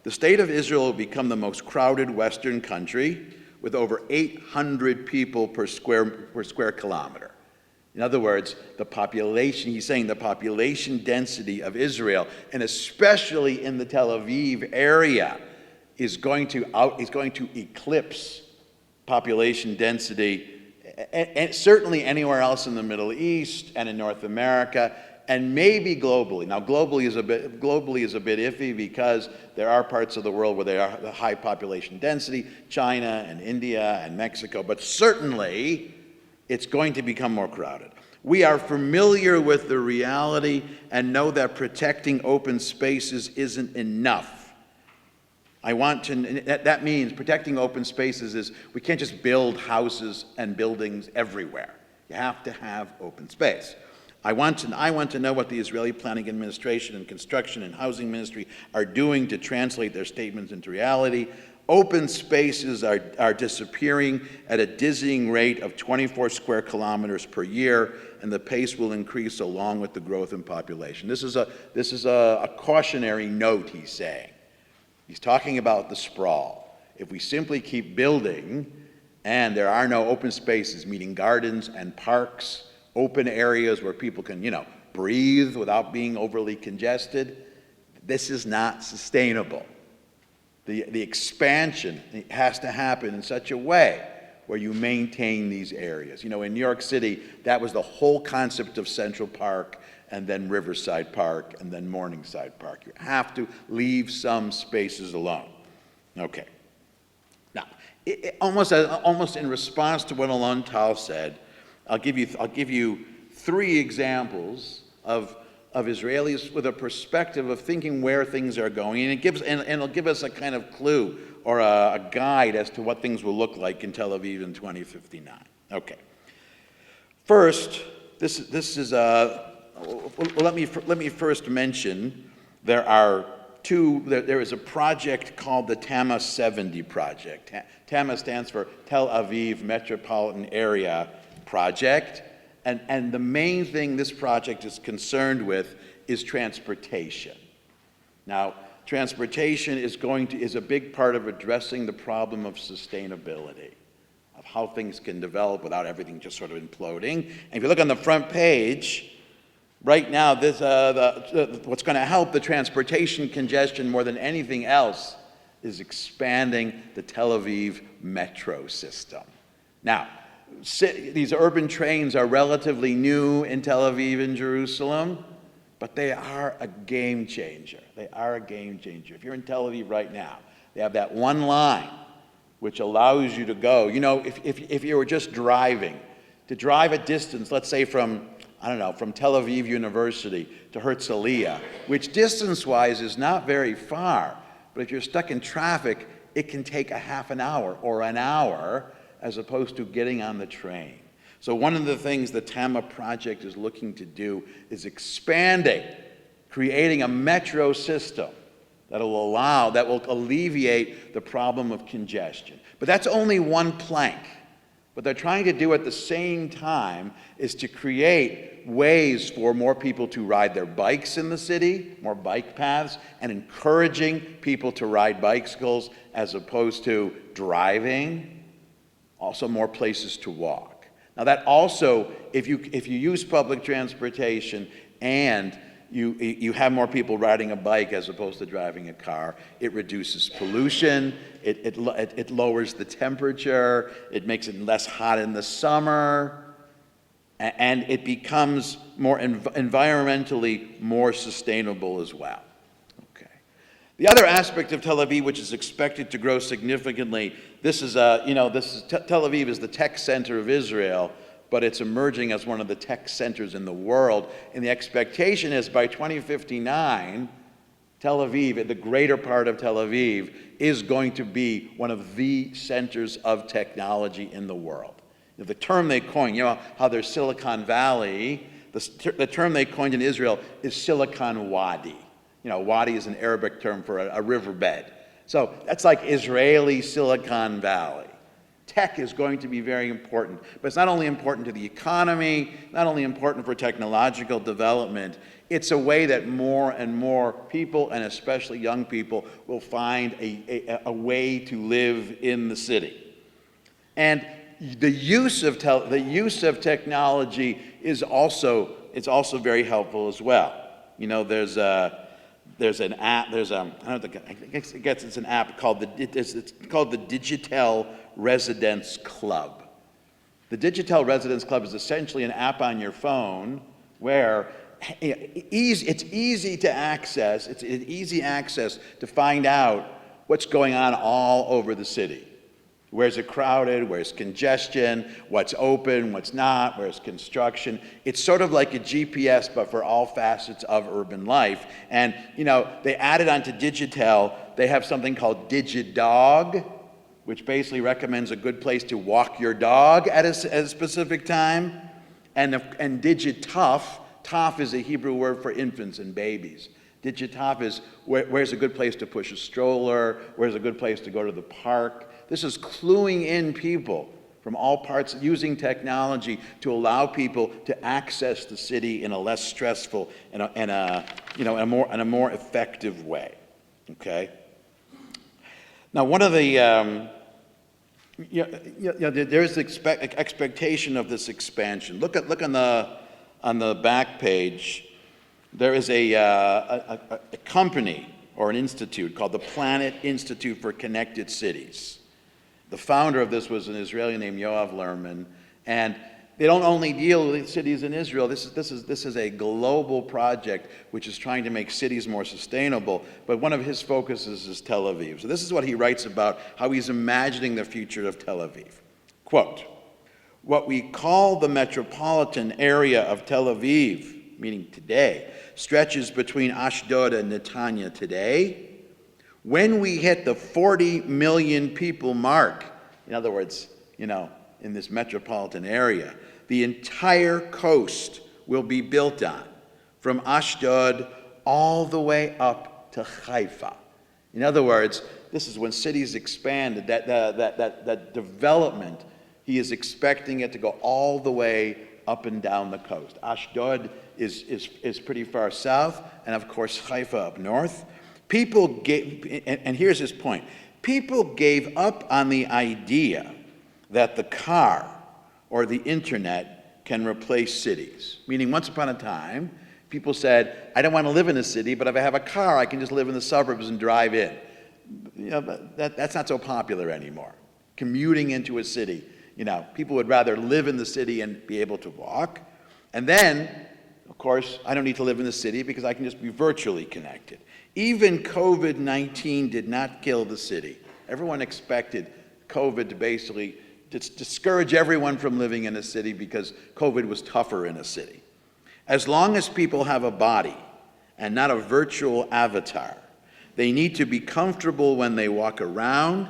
"The state of Israel will become the most crowded Western country with over 800 people per square kilometer." In other words, he's saying the population density of Israel, and especially in the Tel Aviv area, is going to eclipse population density, and certainly anywhere else in the Middle East and in North America, and maybe globally. Now, globally is a bit iffy because there are parts of the world where there are the high population density, China and India and Mexico, but certainly it's going to become more crowded. We are familiar with the reality and know that protecting open spaces isn't enough. That means protecting open spaces is we can't just build houses and buildings everywhere. You have to have open space. I want to know what the Israeli Planning Administration and Construction and Housing Ministry are doing to translate their statements into reality. Open spaces are disappearing at a dizzying rate of 24 square kilometers per year, and the pace will increase along with the growth in population. This is a cautionary note, he's saying. He's talking about the sprawl. If we simply keep building and there are no open spaces, meaning gardens and parks, open areas where people can, breathe without being overly congested, this is not sustainable. The expansion has to happen in such a way where you maintain these areas. In New York City, that was the whole concept of Central Park, and then Riverside Park, and then Morningside Park. You have to leave some spaces alone. Okay. Now, almost in response to what Alon Tal said, I'll give you three examples of Israelis with a perspective of thinking where things are going, and it'll give us a kind of clue or a guide as to what things will look like in Tel Aviv in 2059. Okay. First, let me first mention there is a project called the Tama 70 project. Tama stands for Tel Aviv Metropolitan Area Project, And the main thing this project is concerned with is transportation. Now, transportation is a big part of addressing the problem of sustainability, of how things can develop without everything just sort of imploding. And if you look on the front page, right now, what's going to help the transportation congestion more than anything else is expanding the Tel Aviv metro system. Now, these urban trains are relatively new in Tel Aviv and Jerusalem, but they are a game changer. They are a game changer. If you're in Tel Aviv right now, they have that one line which allows you to go. You know, if you were just driving, to drive a distance, let's say from Tel Aviv University to Herzliya, which distance-wise is not very far, but if you're stuck in traffic, it can take a half an hour or an hour as opposed to getting on the train. So one of the things the TAMA project is looking to do is creating a metro system that will alleviate the problem of congestion. But that's only one plank. What they're trying to do at the same time is to create ways for more people to ride their bikes in the city, more bike paths, and encouraging people to ride bicycles as opposed to driving. Also more places to walk. Now that also, if you use public transportation and you have more people riding a bike as opposed to driving a car, it reduces pollution, it lowers the temperature, it makes it less hot in the summer, and it becomes more environmentally more sustainable as well. The other aspect of Tel Aviv, which is expected to grow significantly, Tel Aviv is the tech center of Israel, but it's emerging as one of the tech centers in the world. And the expectation is by 2059, Tel Aviv, the greater part of Tel Aviv, is going to be one of the centers of technology in the world. The term they coined, how there's Silicon Valley, the term they coined in Israel is Silicon Wadi. Wadi is an Arabic term for a riverbed. So that's like Israeli Silicon Valley. Tech is going to be very important, but it's not only important to the economy, not only important for technological development, it's a way that more and more people, and especially young people, will find a way to live in the city. And the use of technology is also very helpful as well. There's an app. It's an app called the Digital Residence Club. The Digital Residence Club is essentially an app on your phone where it's easy to access. It's easy access to find out what's going on all over the city. Where's it crowded? Where's congestion? What's open? What's not? Where's construction? It's sort of like a GPS, but for all facets of urban life. And, they added onto Digital, they have something called DigiDog, which basically recommends a good place to walk your dog at a specific time. And DigiTough, Tough is a Hebrew word for infants and babies. DigiTough is where's a good place to push a stroller? Where's a good place to go to the park? This is cluing in people from all parts, using technology to allow people to access the city in a less stressful and a more effective way. Okay. Now, one of the there's the expectation of this expansion. Look on the back page. There is a company or an institute called the Planet Institute for Connected Cities. The founder of this was an Israeli named Yoav Lerman, and they don't only deal with cities in Israel. This is a global project which is trying to make cities more sustainable, but one of his focuses is Tel Aviv. So this is what he writes about how he's imagining the future of Tel Aviv. Quote, "What we call the metropolitan area of Tel Aviv, meaning today, stretches between Ashdod and Netanya today. When we hit the 40 million people mark," in other words, in this metropolitan area, "the entire coast will be built on, from Ashdod all the way up to Haifa." In other words, this is when cities expanded, that development, he is expecting it to go all the way up and down the coast. Ashdod is pretty far south, and of course Haifa up north. People gave, and here's his point, people gave up on the idea that the car or the internet can replace cities. Meaning, once upon a time, people said, I don't want to live in a city, but if I have a car, I can just live in the suburbs and drive in. That's not so popular anymore. Commuting into a city, people would rather live in the city and be able to walk. And then, of course, I don't need to live in the city because I can just be virtually connected. Even COVID-19 did not kill the city. Everyone expected COVID to basically discourage everyone from living in a city because COVID was tougher in a city. As long as people have a body and not a virtual avatar, they need to be comfortable when they walk around.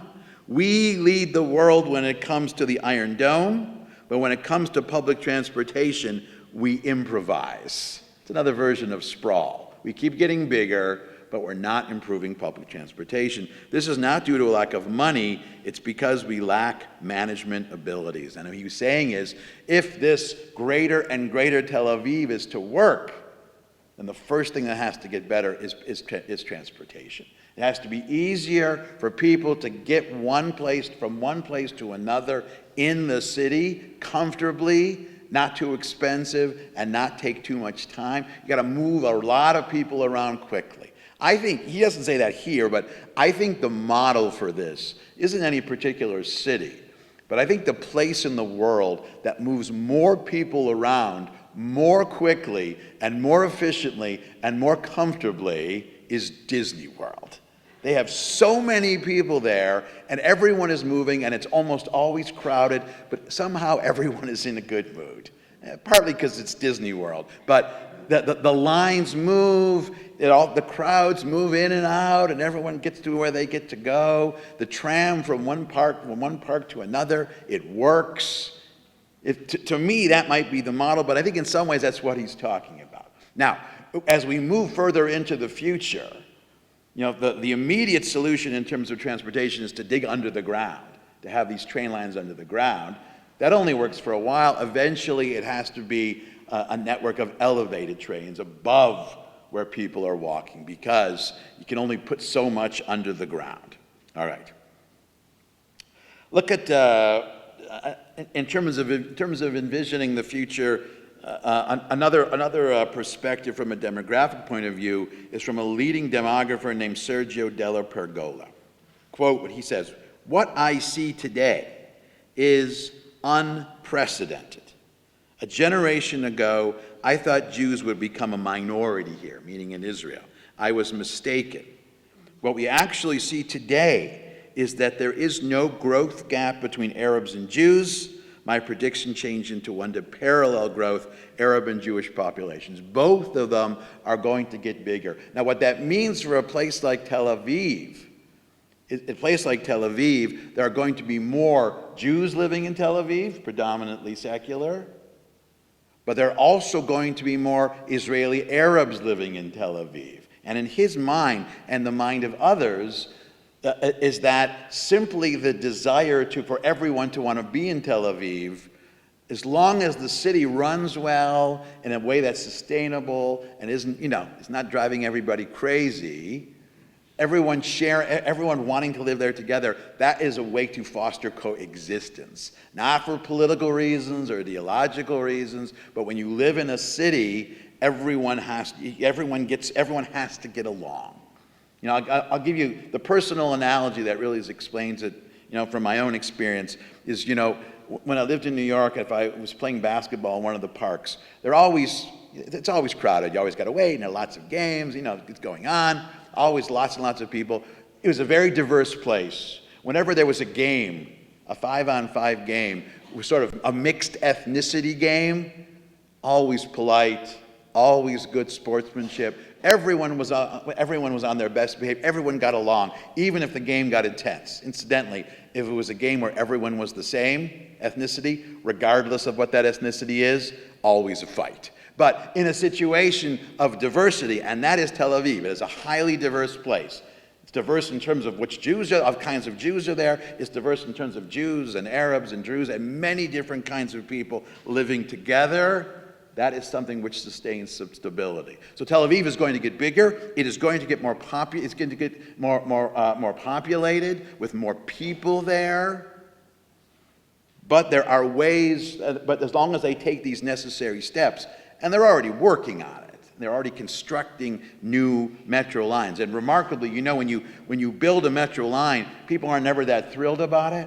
We lead the world when it comes to the Iron Dome, but when it comes to public transportation, we improvise. It's another version of sprawl. We keep getting bigger, but we're not improving public transportation. This is not due to a lack of money, it's because we lack management abilities. And what he was saying is, if this greater and greater Tel Aviv is to work, then the first thing that has to get better is transportation. It has to be easier for people to get from one place to another in the city comfortably, not too expensive, and not take too much time. You gotta move a lot of people around quickly. I think, he doesn't say that here, but I think the model for this isn't any particular city, but I think the place in the world that moves more people around more quickly and more efficiently and more comfortably is Disney World. They have so many people there, and everyone is moving, and it's almost always crowded, but somehow everyone is in a good mood. Partly because it's Disney World, but the lines move, the crowds move in and out, and everyone gets to where they get to go. The tram from one park to another, it works. To me, that might be the model, but I think in some ways that's what he's talking about. Now, as we move further into the future, the immediate solution in terms of transportation is to dig under the ground, to have these train lines under the ground. That only works for a while. Eventually, it has to be a network of elevated trains above where people are walking, because you can only put so much under the ground. All right. Look at, in terms of envisioning the future, another perspective from a demographic point of view is from a leading demographer named Sergio Della Pergola. Quote what he says, "What I see today is unprecedented. A generation ago, I thought Jews would become a minority here, meaning in Israel. I was mistaken. What we actually see today is that there is no growth gap between Arabs and Jews. My prediction changed into one to parallel growth, Arab and Jewish populations. Both of them are going to get bigger." Now, what that means for a place like Tel Aviv, there are going to be more Jews living in Tel Aviv, predominantly secular, but there are also going to be more Israeli Arabs living in Tel Aviv. And in his mind, and the mind of others, is that simply the desire for everyone to want to be in Tel Aviv, as long as the city runs well in a way that's sustainable and isn't, it's not driving everybody crazy, everyone wanting to live there together, that is a way to foster coexistence. Not for political reasons or ideological reasons, but when you live in a city, everyone has to get along. I'll give you the personal analogy that really explains it, from my own experience, is, when I lived in New York, if I was playing basketball in one of the parks, it's always crowded. You always got to wait, and there are lots of games, it's going on. Always lots and lots of people. It was a very diverse place. Whenever there was a game, a 5-on-5 game, it was sort of a mixed ethnicity game, always polite, always good sportsmanship. Everyone was on their best behavior. Everyone got along, even if the game got intense. Incidentally, if it was a game where everyone was the same ethnicity, regardless of what that ethnicity is, always a fight. But in a situation of diversity, and that is Tel Aviv, it is a highly diverse place. It's diverse in terms of which Jews are, of kinds of Jews are there. It's diverse in terms of Jews and Arabs and Druze and many different kinds of people living together. That is something which sustains stability. So Tel Aviv is going to get bigger. It is going to get more it's going to get more populated with more people there. But there are ways. But as long as they take these necessary steps, and they're already working on it. They're already constructing new metro lines. And remarkably, when you build a metro line, people are never that thrilled about it.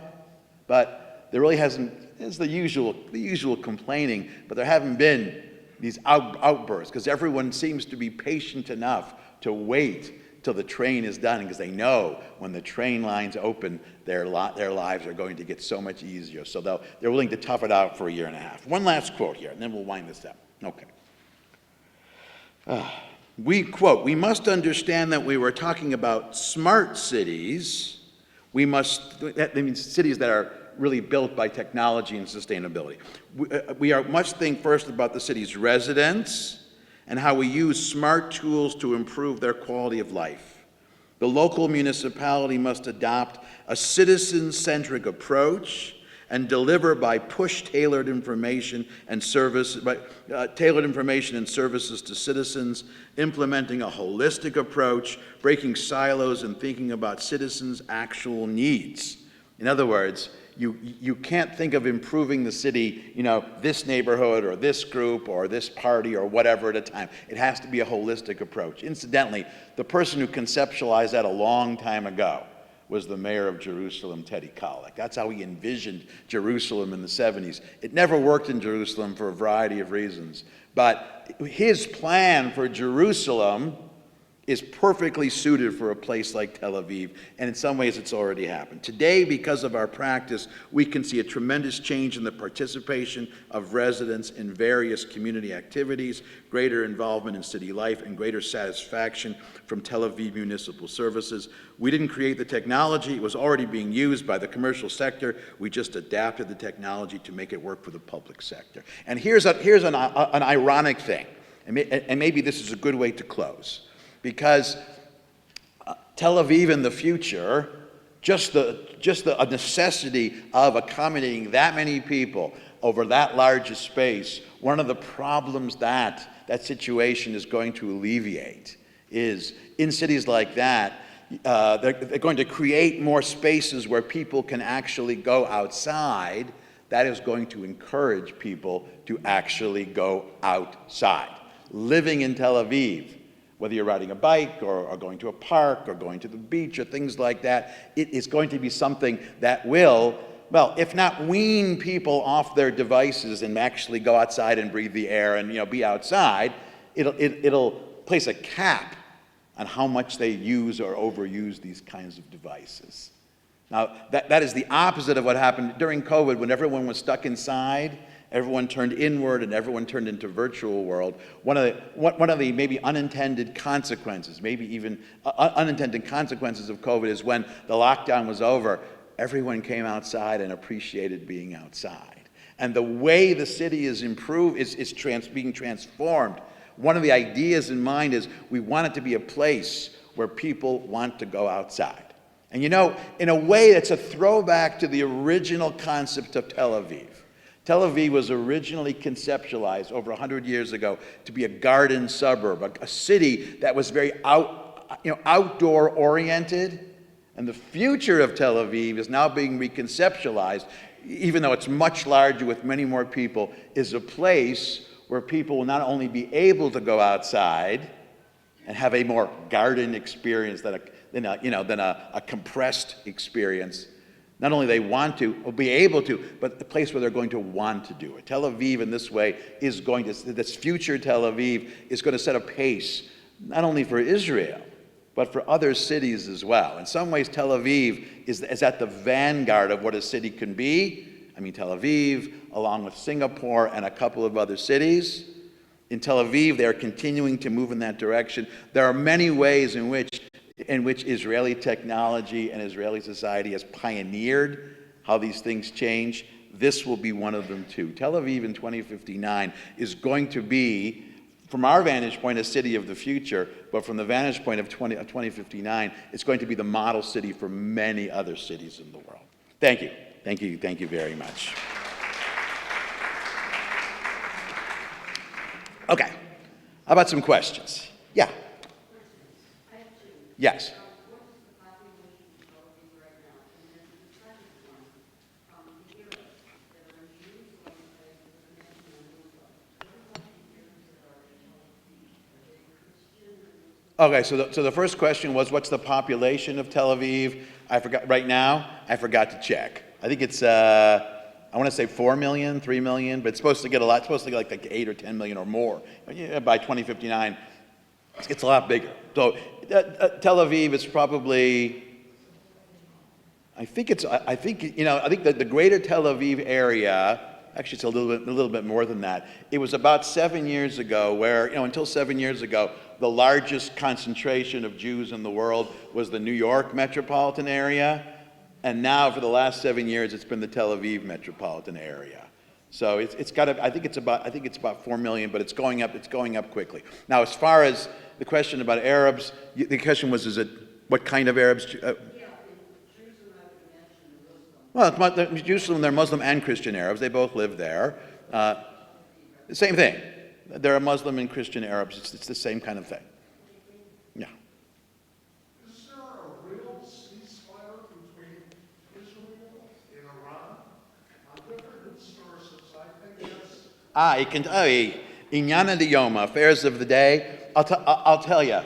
But there really hasn't. It's the usual complaining, but there haven't been these outbursts because everyone seems to be patient enough to wait till the train is done because they know when the train lines open, their lives are going to get so much easier. So they're willing to tough it out for a year and a half. One last quote here, and then we'll wind this up. Okay. We quote, "We must understand that we were talking about smart cities. That means cities that are really built by technology and sustainability. We must think first about the city's residents and how we use smart tools to improve their quality of life. The local municipality must adopt a citizen-centric approach and deliver by tailored information and services to citizens, implementing a holistic approach, breaking silos and thinking about citizens' actual needs." In other words, you can't think of improving the city, this neighborhood or this group or this party or whatever at a time. It has to be a holistic approach. Incidentally, the person who conceptualized that a long time ago was the mayor of Jerusalem, Teddy Kollek. That's how he envisioned Jerusalem in the 70s. It never worked in Jerusalem for a variety of reasons. But his plan for Jerusalem is perfectly suited for a place like Tel Aviv, and in some ways it's already happened. Today, because of our practice, we can see a tremendous change in the participation of residents in various community activities, greater involvement in city life, and greater satisfaction from Tel Aviv municipal services. We didn't create the technology, it was already being used by the commercial sector. We just adapted the technology to make it work for the public sector. And here's an ironic thing, and maybe this is a good way to close. Because Tel Aviv in the future, just the necessity of accommodating that many people over that large a space, one of the problems that situation is going to alleviate is in cities like that, they're going to create more spaces where people can actually go outside. That is going to encourage people to actually go outside. Living in Tel Aviv, whether you're riding a bike or going to a park or going to the beach or things like that, it is going to be something that will, well, if not wean people off their devices and actually go outside and breathe the air and be outside, it'll place a cap on how much they use or overuse these kinds of devices. Now, that is the opposite of what happened during COVID when everyone was stuck inside. Everyone turned inward and everyone turned into virtual world. One of the maybe unintended consequences, maybe even unintended consequences of COVID is when the lockdown was over, everyone came outside and appreciated being outside. And the way the city is being transformed, one of the ideas in mind is we want it to be a place where people want to go outside. And in a way, it's a throwback to the original concept of Tel Aviv. Tel Aviv was originally conceptualized over 100 years ago to be a garden suburb, a city that was very outdoor oriented. And the future of Tel Aviv is now being reconceptualized, even though it's much larger with many more people, is a place where people will not only be able to go outside and have a more garden experience than a compressed experience. Not only they want to, or be able to, but the place where they're going to want to do it. Tel Aviv in this way this future Tel Aviv is going to set a pace, not only for Israel, but for other cities as well. In some ways, Tel Aviv is at the vanguard of what a city can be. I mean, Tel Aviv, along with Singapore and a couple of other cities. In Tel Aviv, they are continuing to move in that direction. There are many ways in which Israeli technology and Israeli society has pioneered how these things change. This will be one of them too. Tel Aviv in 2059 is going to be, from our vantage point, a city of the future, but from the vantage point of 2059, it's going to be the model city for many other cities in the world. Thank you. Thank you. Thank you very much. Okay. How about some questions? Yeah. Yes. Okay, so the first question was, what's the population of Tel Aviv? I forgot, right now, I forgot to check. I think it's, I want to say 4 million, 3 million, but it's supposed to get a lot, it's supposed to get like 8 or 10 million or more. By 2059, it's a lot bigger. So Tel Aviv is probably, I think that the greater Tel Aviv area, actually it's a little bit more than that. It was about 7 years ago where, until 7 years ago, the largest concentration of Jews in the world was the New York metropolitan area, and now for the last 7 years it's been the Tel Aviv metropolitan area. So it's got I think it's about 4 million, but it's going up quickly. Now, as far as the question about Arabs, the question was, is it what kind of Arabs? Well, Jerusalem, they're Muslim and Christian Arabs. They both live there. Same thing. There are Muslim and Christian Arabs. It's the same kind of thing. Yeah. Is there a real ceasefire between Israel and Iran? On different sources, I think that's... Inyana de Yoma, affairs of the day. I'll tell you.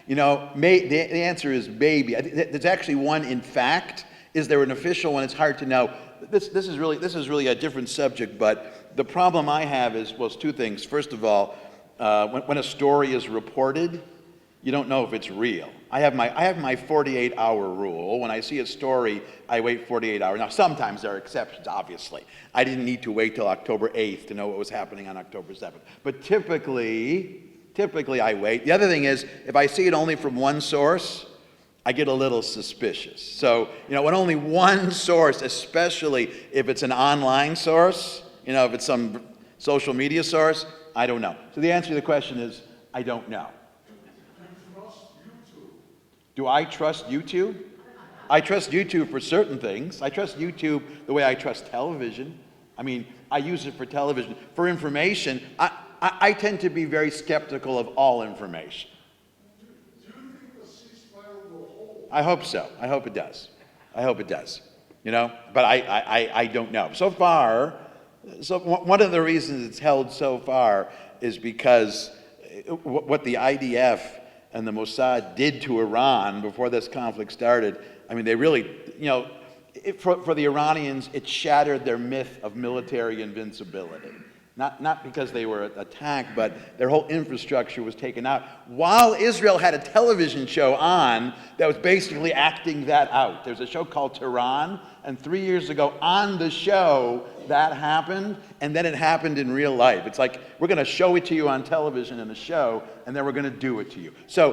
The answer is maybe. There's actually one, in fact. Is there an official one? It's hard to know. This is really a different subject, but the problem I have is two things. First of all, when a story is reported, you don't know if it's real. I have my 48-hour rule. When I see a story, I wait 48 hours. Now, sometimes there are exceptions, obviously. I didn't need to wait till October 8th to know what was happening on October 7th. But typically I wait. The other thing is, if I see it only from one source, I get a little suspicious. So, when only one source, especially if it's an online source, if it's some social media source, I don't know. So the answer to the question is, I don't know. Do I trust YouTube? I trust YouTube for certain things. I trust YouTube the way I trust television. I mean, I use it for television. For information, I tend to be very skeptical of all information. Do you think the ceasefire will hold? I hope so. I hope it does. But I don't know. So far, one of the reasons it's held so far is because what the IDF and the Mossad did to Iran before this conflict started, I mean, they really, for the Iranians, it shattered their myth of military invincibility. Not because they were attacked, but their whole infrastructure was taken out. While Israel had a television show on that was basically acting that out. There's a show called Tehran, and 3 years ago on the show, that happened, and then it happened in real life. It's like, we're going to show it to you on television in the show, and then we're going to do it to you. So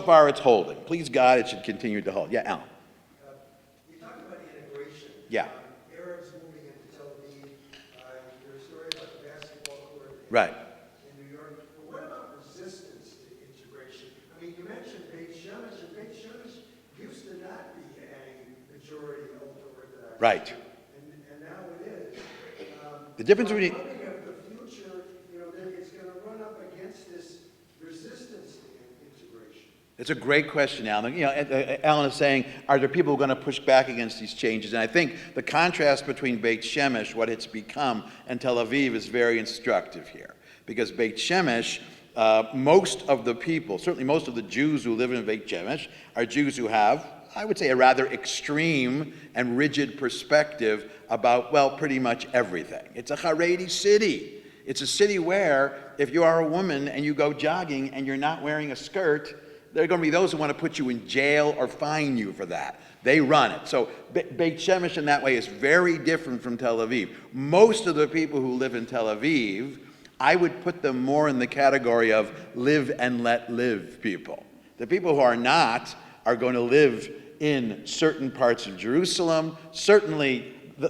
far it's holding. Please God, it should continue to hold. Yeah, Alan. You talked about integration. Yeah. Arabs moving into Tel Aviv. Your story about the basketball court Right. in New York. But what about resistance to integration? I mean, you mentioned Beit Shemesh, and Beit Shemesh used to not be a majority ultra-Orthodox. Right. And now it is. The difference between... Looking at the future, then it's going to run up against this resistance to integration. It's a great question, Alan. Alan is saying, are there people who are going to push back against these changes? And I think the contrast between Beit Shemesh, what it's become, and Tel Aviv is very instructive here. Because Beit Shemesh, most of the people, certainly most of the Jews who live in Beit Shemesh, are Jews who have, I would say, a rather extreme and rigid perspective about, pretty much everything. It's a Haredi city. It's a city where, if you are a woman and you go jogging and you're not wearing a skirt, there are going to be those who want to put you in jail or fine you for that. They run it. So Beit Shemesh in that way is very different from Tel Aviv. Most of the people who live in Tel Aviv, I would put them more in the category of live and let live people. The people who are not are going to live in certain parts of Jerusalem. Certainly, the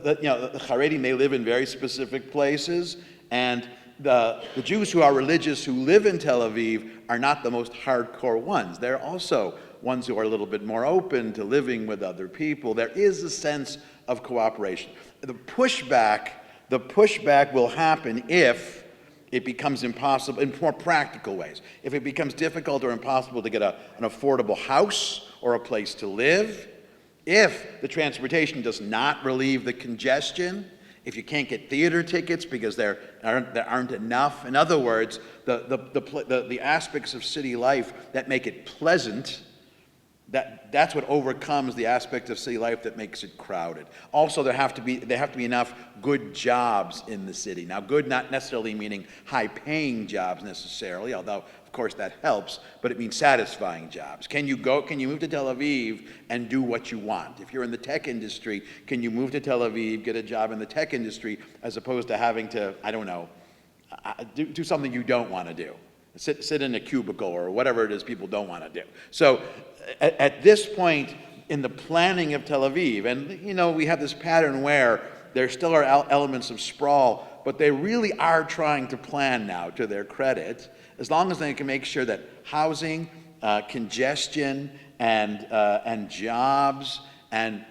Haredim, they live in very specific places, and the Jews who are religious who live in Tel Aviv are not the most hardcore ones. They're also ones who are a little bit more open to living with other people. There is a sense of cooperation. The pushback will happen if it becomes impossible in more practical ways. If it becomes difficult or impossible to get an affordable house or a place to live, if the transportation does not relieve the congestion, if you can't get theater tickets because there aren't enough. In other words, the aspects of city life that make it pleasant, that's what overcomes the aspect of city life that makes it crowded. Also, there have to be enough good jobs in the city. Now, good not necessarily meaning high-paying jobs necessarily, although of course that helps, but it means satisfying jobs. Can you move to Tel Aviv and do what you want? If you're in the tech industry, can you move to Tel Aviv, get a job in the tech industry, as opposed to having to, I don't know, do something you don't want to do? Sit in a cubicle or whatever it is people don't want to do. So at this point in the planning of Tel Aviv, and we have this pattern where there still are elements of sprawl, but they really are trying to plan now, to their credit, as long as they can make sure that housing, congestion, and jobs and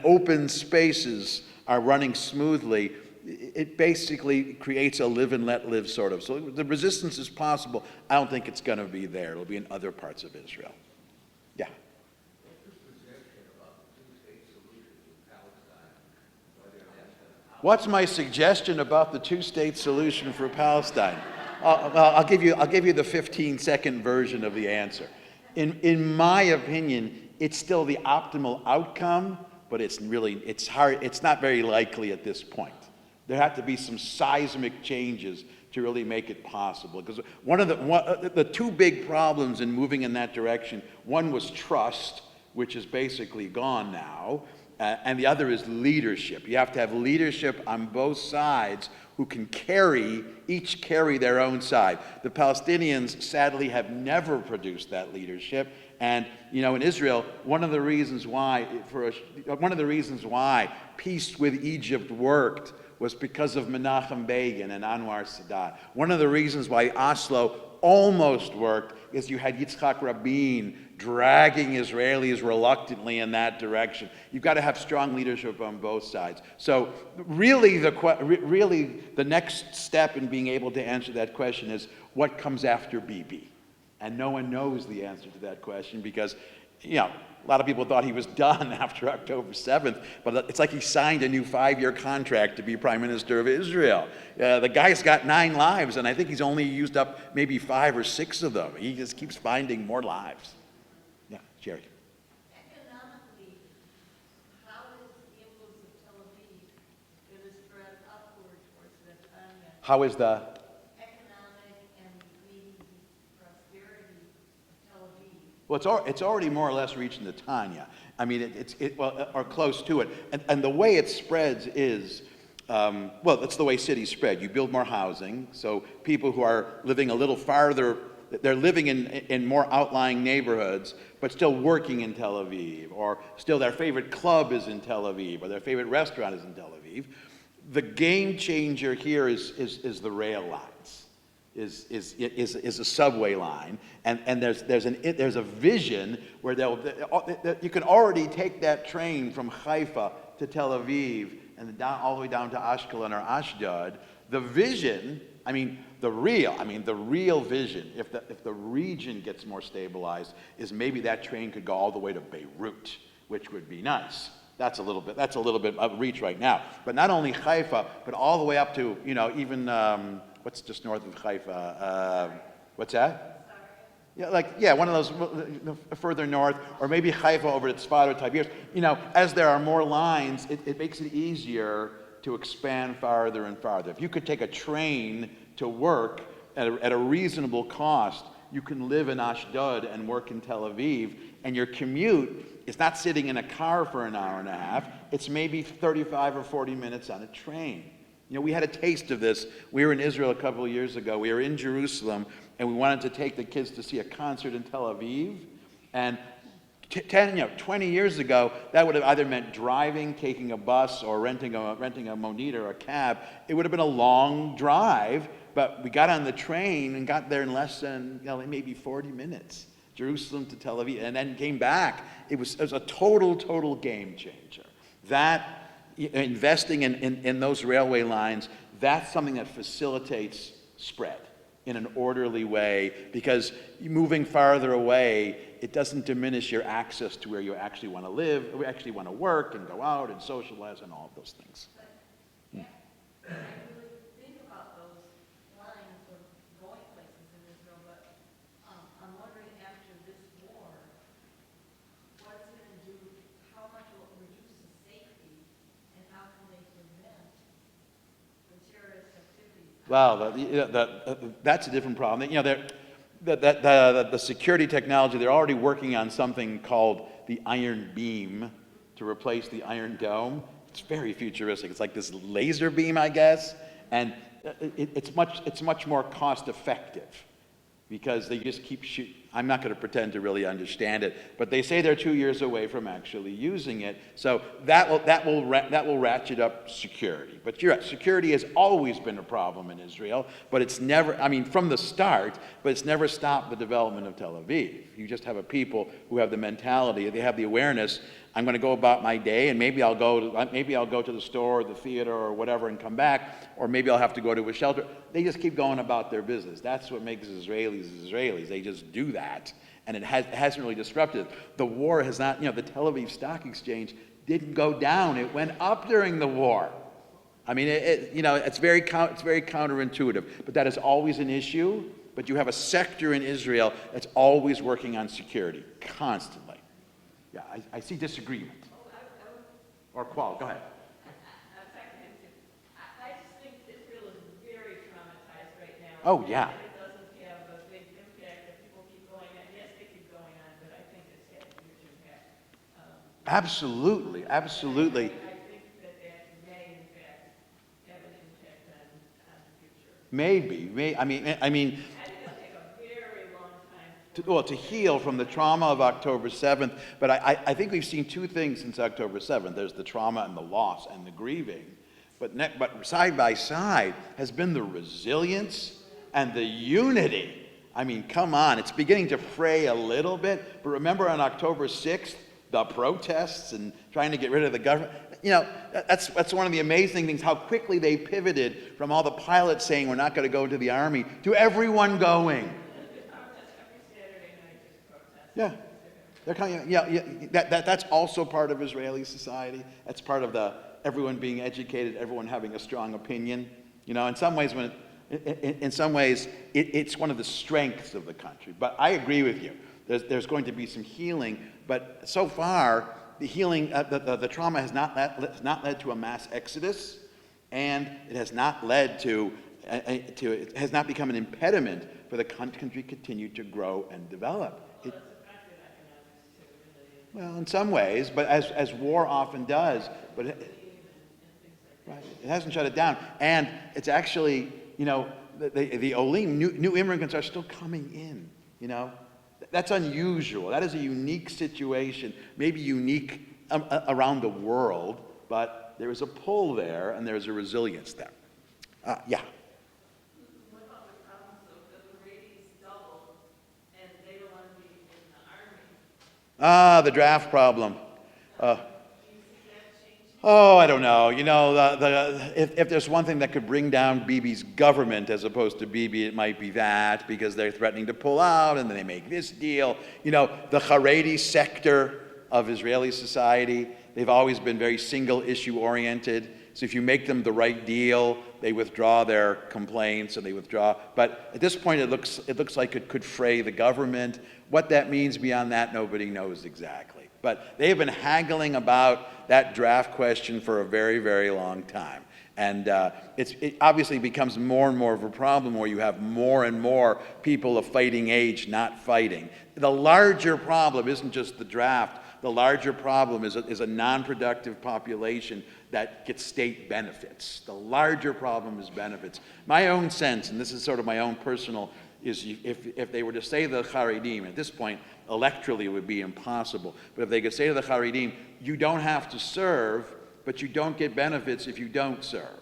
open spaces are running smoothly. It basically creates a live and let live sort of. So the resistance is possible. I don't think it's going to be there. It'll be in other parts of Israel. Yeah. What's my suggestion about the two-state solution for Palestine? I'll give you the 15-second version of the answer. In my opinion, it's still the optimal outcome, but it's hard. It's not very likely at this point. There have to be some seismic changes to really make it possible. Because the two big problems in moving in that direction, one was trust, which is basically gone now, and the other is leadership. You have to have leadership on both sides who can each carry their own side. The Palestinians, sadly, have never produced that leadership. And, in Israel, one of the reasons why peace with Egypt worked was because of Menachem Begin and Anwar Sadat. One of the reasons why Oslo almost worked is you had Yitzhak Rabin dragging Israelis reluctantly in that direction. You've got to have strong leadership on both sides. So really the next step in being able to answer that question is what comes after Bibi? And no one knows the answer to that question because, a lot of people thought he was done after October 7th, but it's like he signed a new 5-year contract to be Prime Minister of Israel. The guy's got 9 lives, and I think he's only used up maybe 5 or 6 of them. He just keeps finding more lives. Yeah, Jerry. Economically, how is the influence of Tel Aviv going to spread upward towards Netanya? How is the Economic and maybe prosperity of Tel Aviv? Well, it's already more or less reaching the Tanya. I mean, or close to it. And the way it spreads is, that's the way cities spread. You build more housing, so people who are living a little farther, they're living in more outlying neighborhoods, but still working in Tel Aviv, or still their favorite club is in Tel Aviv, or their favorite restaurant is in Tel Aviv. The game changer here is the rail lines. Is a subway line, and there's a vision where you can already take that train from Haifa to Tel Aviv and all the way down to Ashkelon or Ashdod. The vision, the real vision, if the region gets more stabilized, is maybe that train could go all the way to Beirut, which would be nice. That's a little bit of reach right now. But not only Haifa, but all the way up to even. What's just north of Haifa? What's that? One of those further north, or maybe Haifa over at Tzfat or Tiberias. As there are more lines, it makes it easier to expand farther and farther. If you could take a train to work at a reasonable cost, you can live in Ashdod and work in Tel Aviv, and your commute is not sitting in a car for an hour and a half. It's maybe 35 or 40 minutes on a train. We had a taste of this. We were in Israel a couple of years ago. We were in Jerusalem, and we wanted to take the kids to see a concert in Tel Aviv. And 20 years ago, that would have either meant driving, taking a bus, or renting a monita or a cab. It would have been a long drive, but we got on the train and got there in less than, maybe 40 minutes. Jerusalem to Tel Aviv, and then came back. It was a total game changer. That, investing in those railway lines, that's something that facilitates spread in an orderly way, because moving farther away, it doesn't diminish your access to where you actually want to live, or actually want to work and go out and socialize and all of those things. I really think about those lines of going places in Israel, but I'm wondering after this war, what's it going to do, how much will it reduce the safety, and how can they prevent the terrorist activities? Well, that's a different problem. The security technology, they're already working on something called the Iron Beam to replace the Iron Dome. It's very futuristic. It's like this laser beam, I guess, and it's much more cost effective because they just keep shooting. I'm not going to pretend to really understand it, but they say they're 2 years away from actually using it. So that will ratchet up security. But you're right, security has always been a problem in Israel, but it's never, from the start, but it's never stopped the development of Tel Aviv. You just have a people who have the mentality, they have the awareness. I'm going to go about my day, and maybe I'll go to the store or the theater or whatever and come back, or maybe I'll have to go to a shelter. They just keep going about their business. That's what makes Israelis Israelis. They just do that, and it hasn't really disrupted. The war has not. The Tel Aviv Stock Exchange didn't go down; it went up during the war. It's very counterintuitive, but that is always an issue. But you have a sector in Israel that's always working on security constantly. Yeah, I see disagreement. Or Qual, go ahead. I just think Israel is very traumatized right now. Oh, yeah. And it doesn't have a big impact that people keep going on. Yes, they keep going on, but I think it's had a huge impact. Absolutely. I think that may, in fact, have an impact on the future. Maybe. I think it'll take a very long time. To heal from the trauma of October 7th. But I think we've seen two things since October 7th. There's the trauma and the loss and the grieving. But side by side has been the resilience and the unity. Come on. It's beginning to fray a little bit. But remember on October 6th, the protests and trying to get rid of the government. That's one of the amazing things, how quickly they pivoted from all the pilots saying we're not going to go to the army to everyone going. Yeah, they're coming. Yeah. That's also part of Israeli society. That's part of everyone being educated, everyone having a strong opinion. In some ways, it's one of the strengths of the country. But I agree with you. There's going to be some healing, but so far the healing, the trauma has not led to a mass exodus, and it has not led to it has not become an impediment for the country to continue to grow and develop. Well, in some ways, but as war often does, but right, it hasn't shut it down. And it's actually, the Olim, new immigrants are still coming in, That's unusual. That is a unique situation, maybe unique around the world, but there is a pull there and there's a resilience there. Yeah. What about the problems of the ratings double and they don't want to be in the army? The draft problem. Do you see that changing? Oh, I don't know. If there's one thing that could bring down Bibi's government as opposed to Bibi, it might be that, because they're threatening to pull out and then they make this deal. The Haredi sector of Israeli society, they've always been very single issue oriented. So if you make them the right deal, they withdraw their complaints and they withdraw. But at this point, it looks like it could fray the government. What that means beyond that, nobody knows exactly. But they've been haggling about that draft question for a very, very long time. And it obviously becomes more and more of a problem where you have more and more people of fighting age not fighting. The larger problem isn't just the draft. The larger problem is a non-productive population that gets state benefits. The larger problem is benefits. My own sense, and this is sort of my own personal, is if they were to say the Haredim, at this point, electorally it would be impossible, but if they could say to the Haredim, you don't have to serve, but you don't get benefits if you don't serve.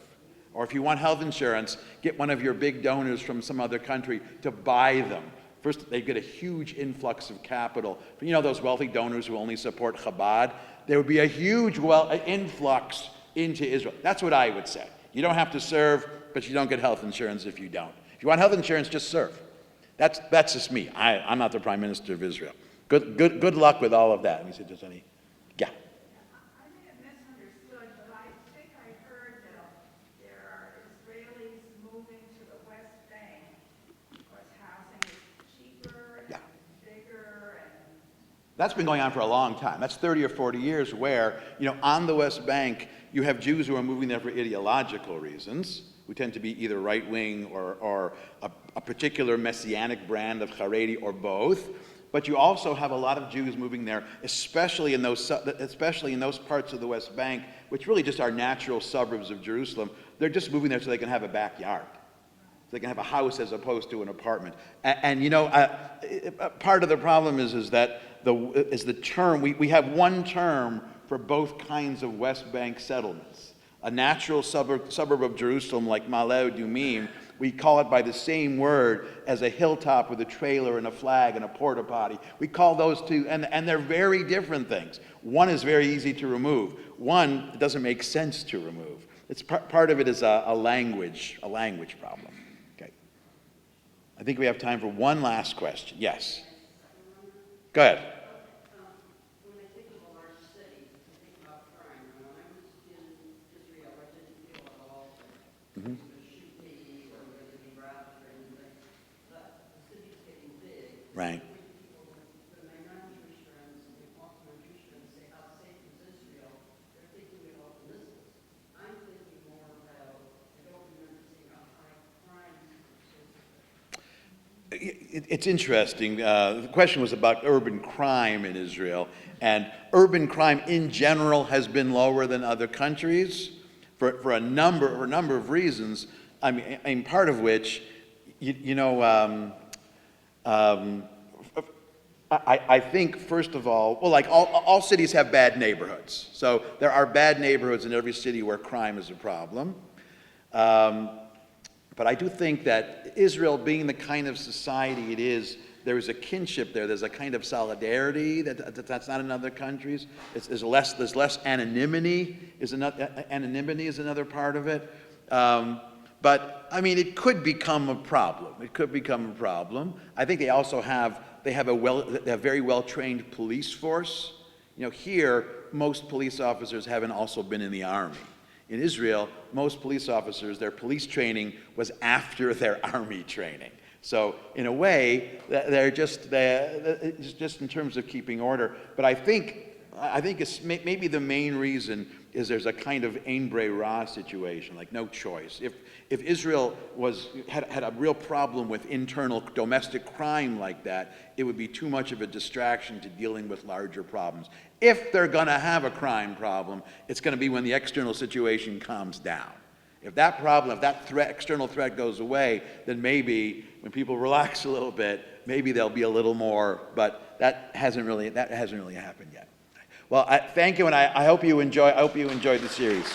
Or if you want health insurance, get one of your big donors from some other country to buy them. First, they get a huge influx of capital. You know those wealthy donors who only support Chabad? There would be a huge influx into Israel. That's what I would say. You don't have to serve, but you don't get health insurance if you don't. If you want health insurance, just serve. That's just me. I'm not the Prime Minister of Israel. Good luck with all of that. Let me see if there's any. Yeah. I may have misunderstood, but I think I heard that there are Israelis moving to the West Bank because housing is cheaper and bigger and... That's been going on for a long time. That's 30 or 40 years where, on the West Bank, you have Jews who are moving there for ideological reasons, who tend to be either right-wing or a particular messianic brand of Haredi or both. But you also have a lot of Jews moving there, especially in those parts of the West Bank, which really just are natural suburbs of Jerusalem. They're just moving there so they can have a backyard. So they can have a house as opposed to an apartment. Part of the problem is that the term, we have one term for both kinds of West Bank settlements. A natural suburb of Jerusalem like Ma'ale Adumim, we call it by the same word as a hilltop with a trailer and a flag and a porta potty. We call those two, and they're very different things. One is very easy to remove. One doesn't make sense to remove. It's part of it is a language problem. Okay. I think we have time for one last question. Yes. Go ahead. When I think of a large city, I think about crime. When I was in Israel, I didn't feel at all that Mhm. they would shoot me or were going to be robbed or anything. But the city's getting big. Right. When my non-Jewish friends, they talk to my Jewish friends, say, how safe is Israel? They're thinking about the missiles. I'm thinking more about, I don't remember seeing a high crime. It's interesting. The question was about urban crime in Israel, and urban crime in general has been lower than other countries for a number of reasons. I mean, part of which, I think first of all, well, like all cities have bad neighborhoods, so there are bad neighborhoods in every city where crime is a problem. But I do think that Israel, being the kind of society it is, there is a kinship there. There's a kind of solidarity that's not in other countries. There's less anonymity. Anonymity is another part of it. But I mean, it could become a problem. It could become a problem. I think they also have a very well trained police force. Here most police officers haven't also been in the army. In Israel, most police officers, their police training was after their army training. So in a way, it's just in terms of keeping order. But I think it's maybe the main reason is there's a kind of ein breira situation, like no choice. If Israel had a real problem with internal domestic crime like that, it would be too much of a distraction to dealing with larger problems. If they're going to have a crime problem, it's going to be when the external situation calms down. If that external threat goes away, then maybe when people relax a little bit, maybe there'll be a little more. But that hasn't really happened yet. Well, thank you, and I hope you enjoyed the series.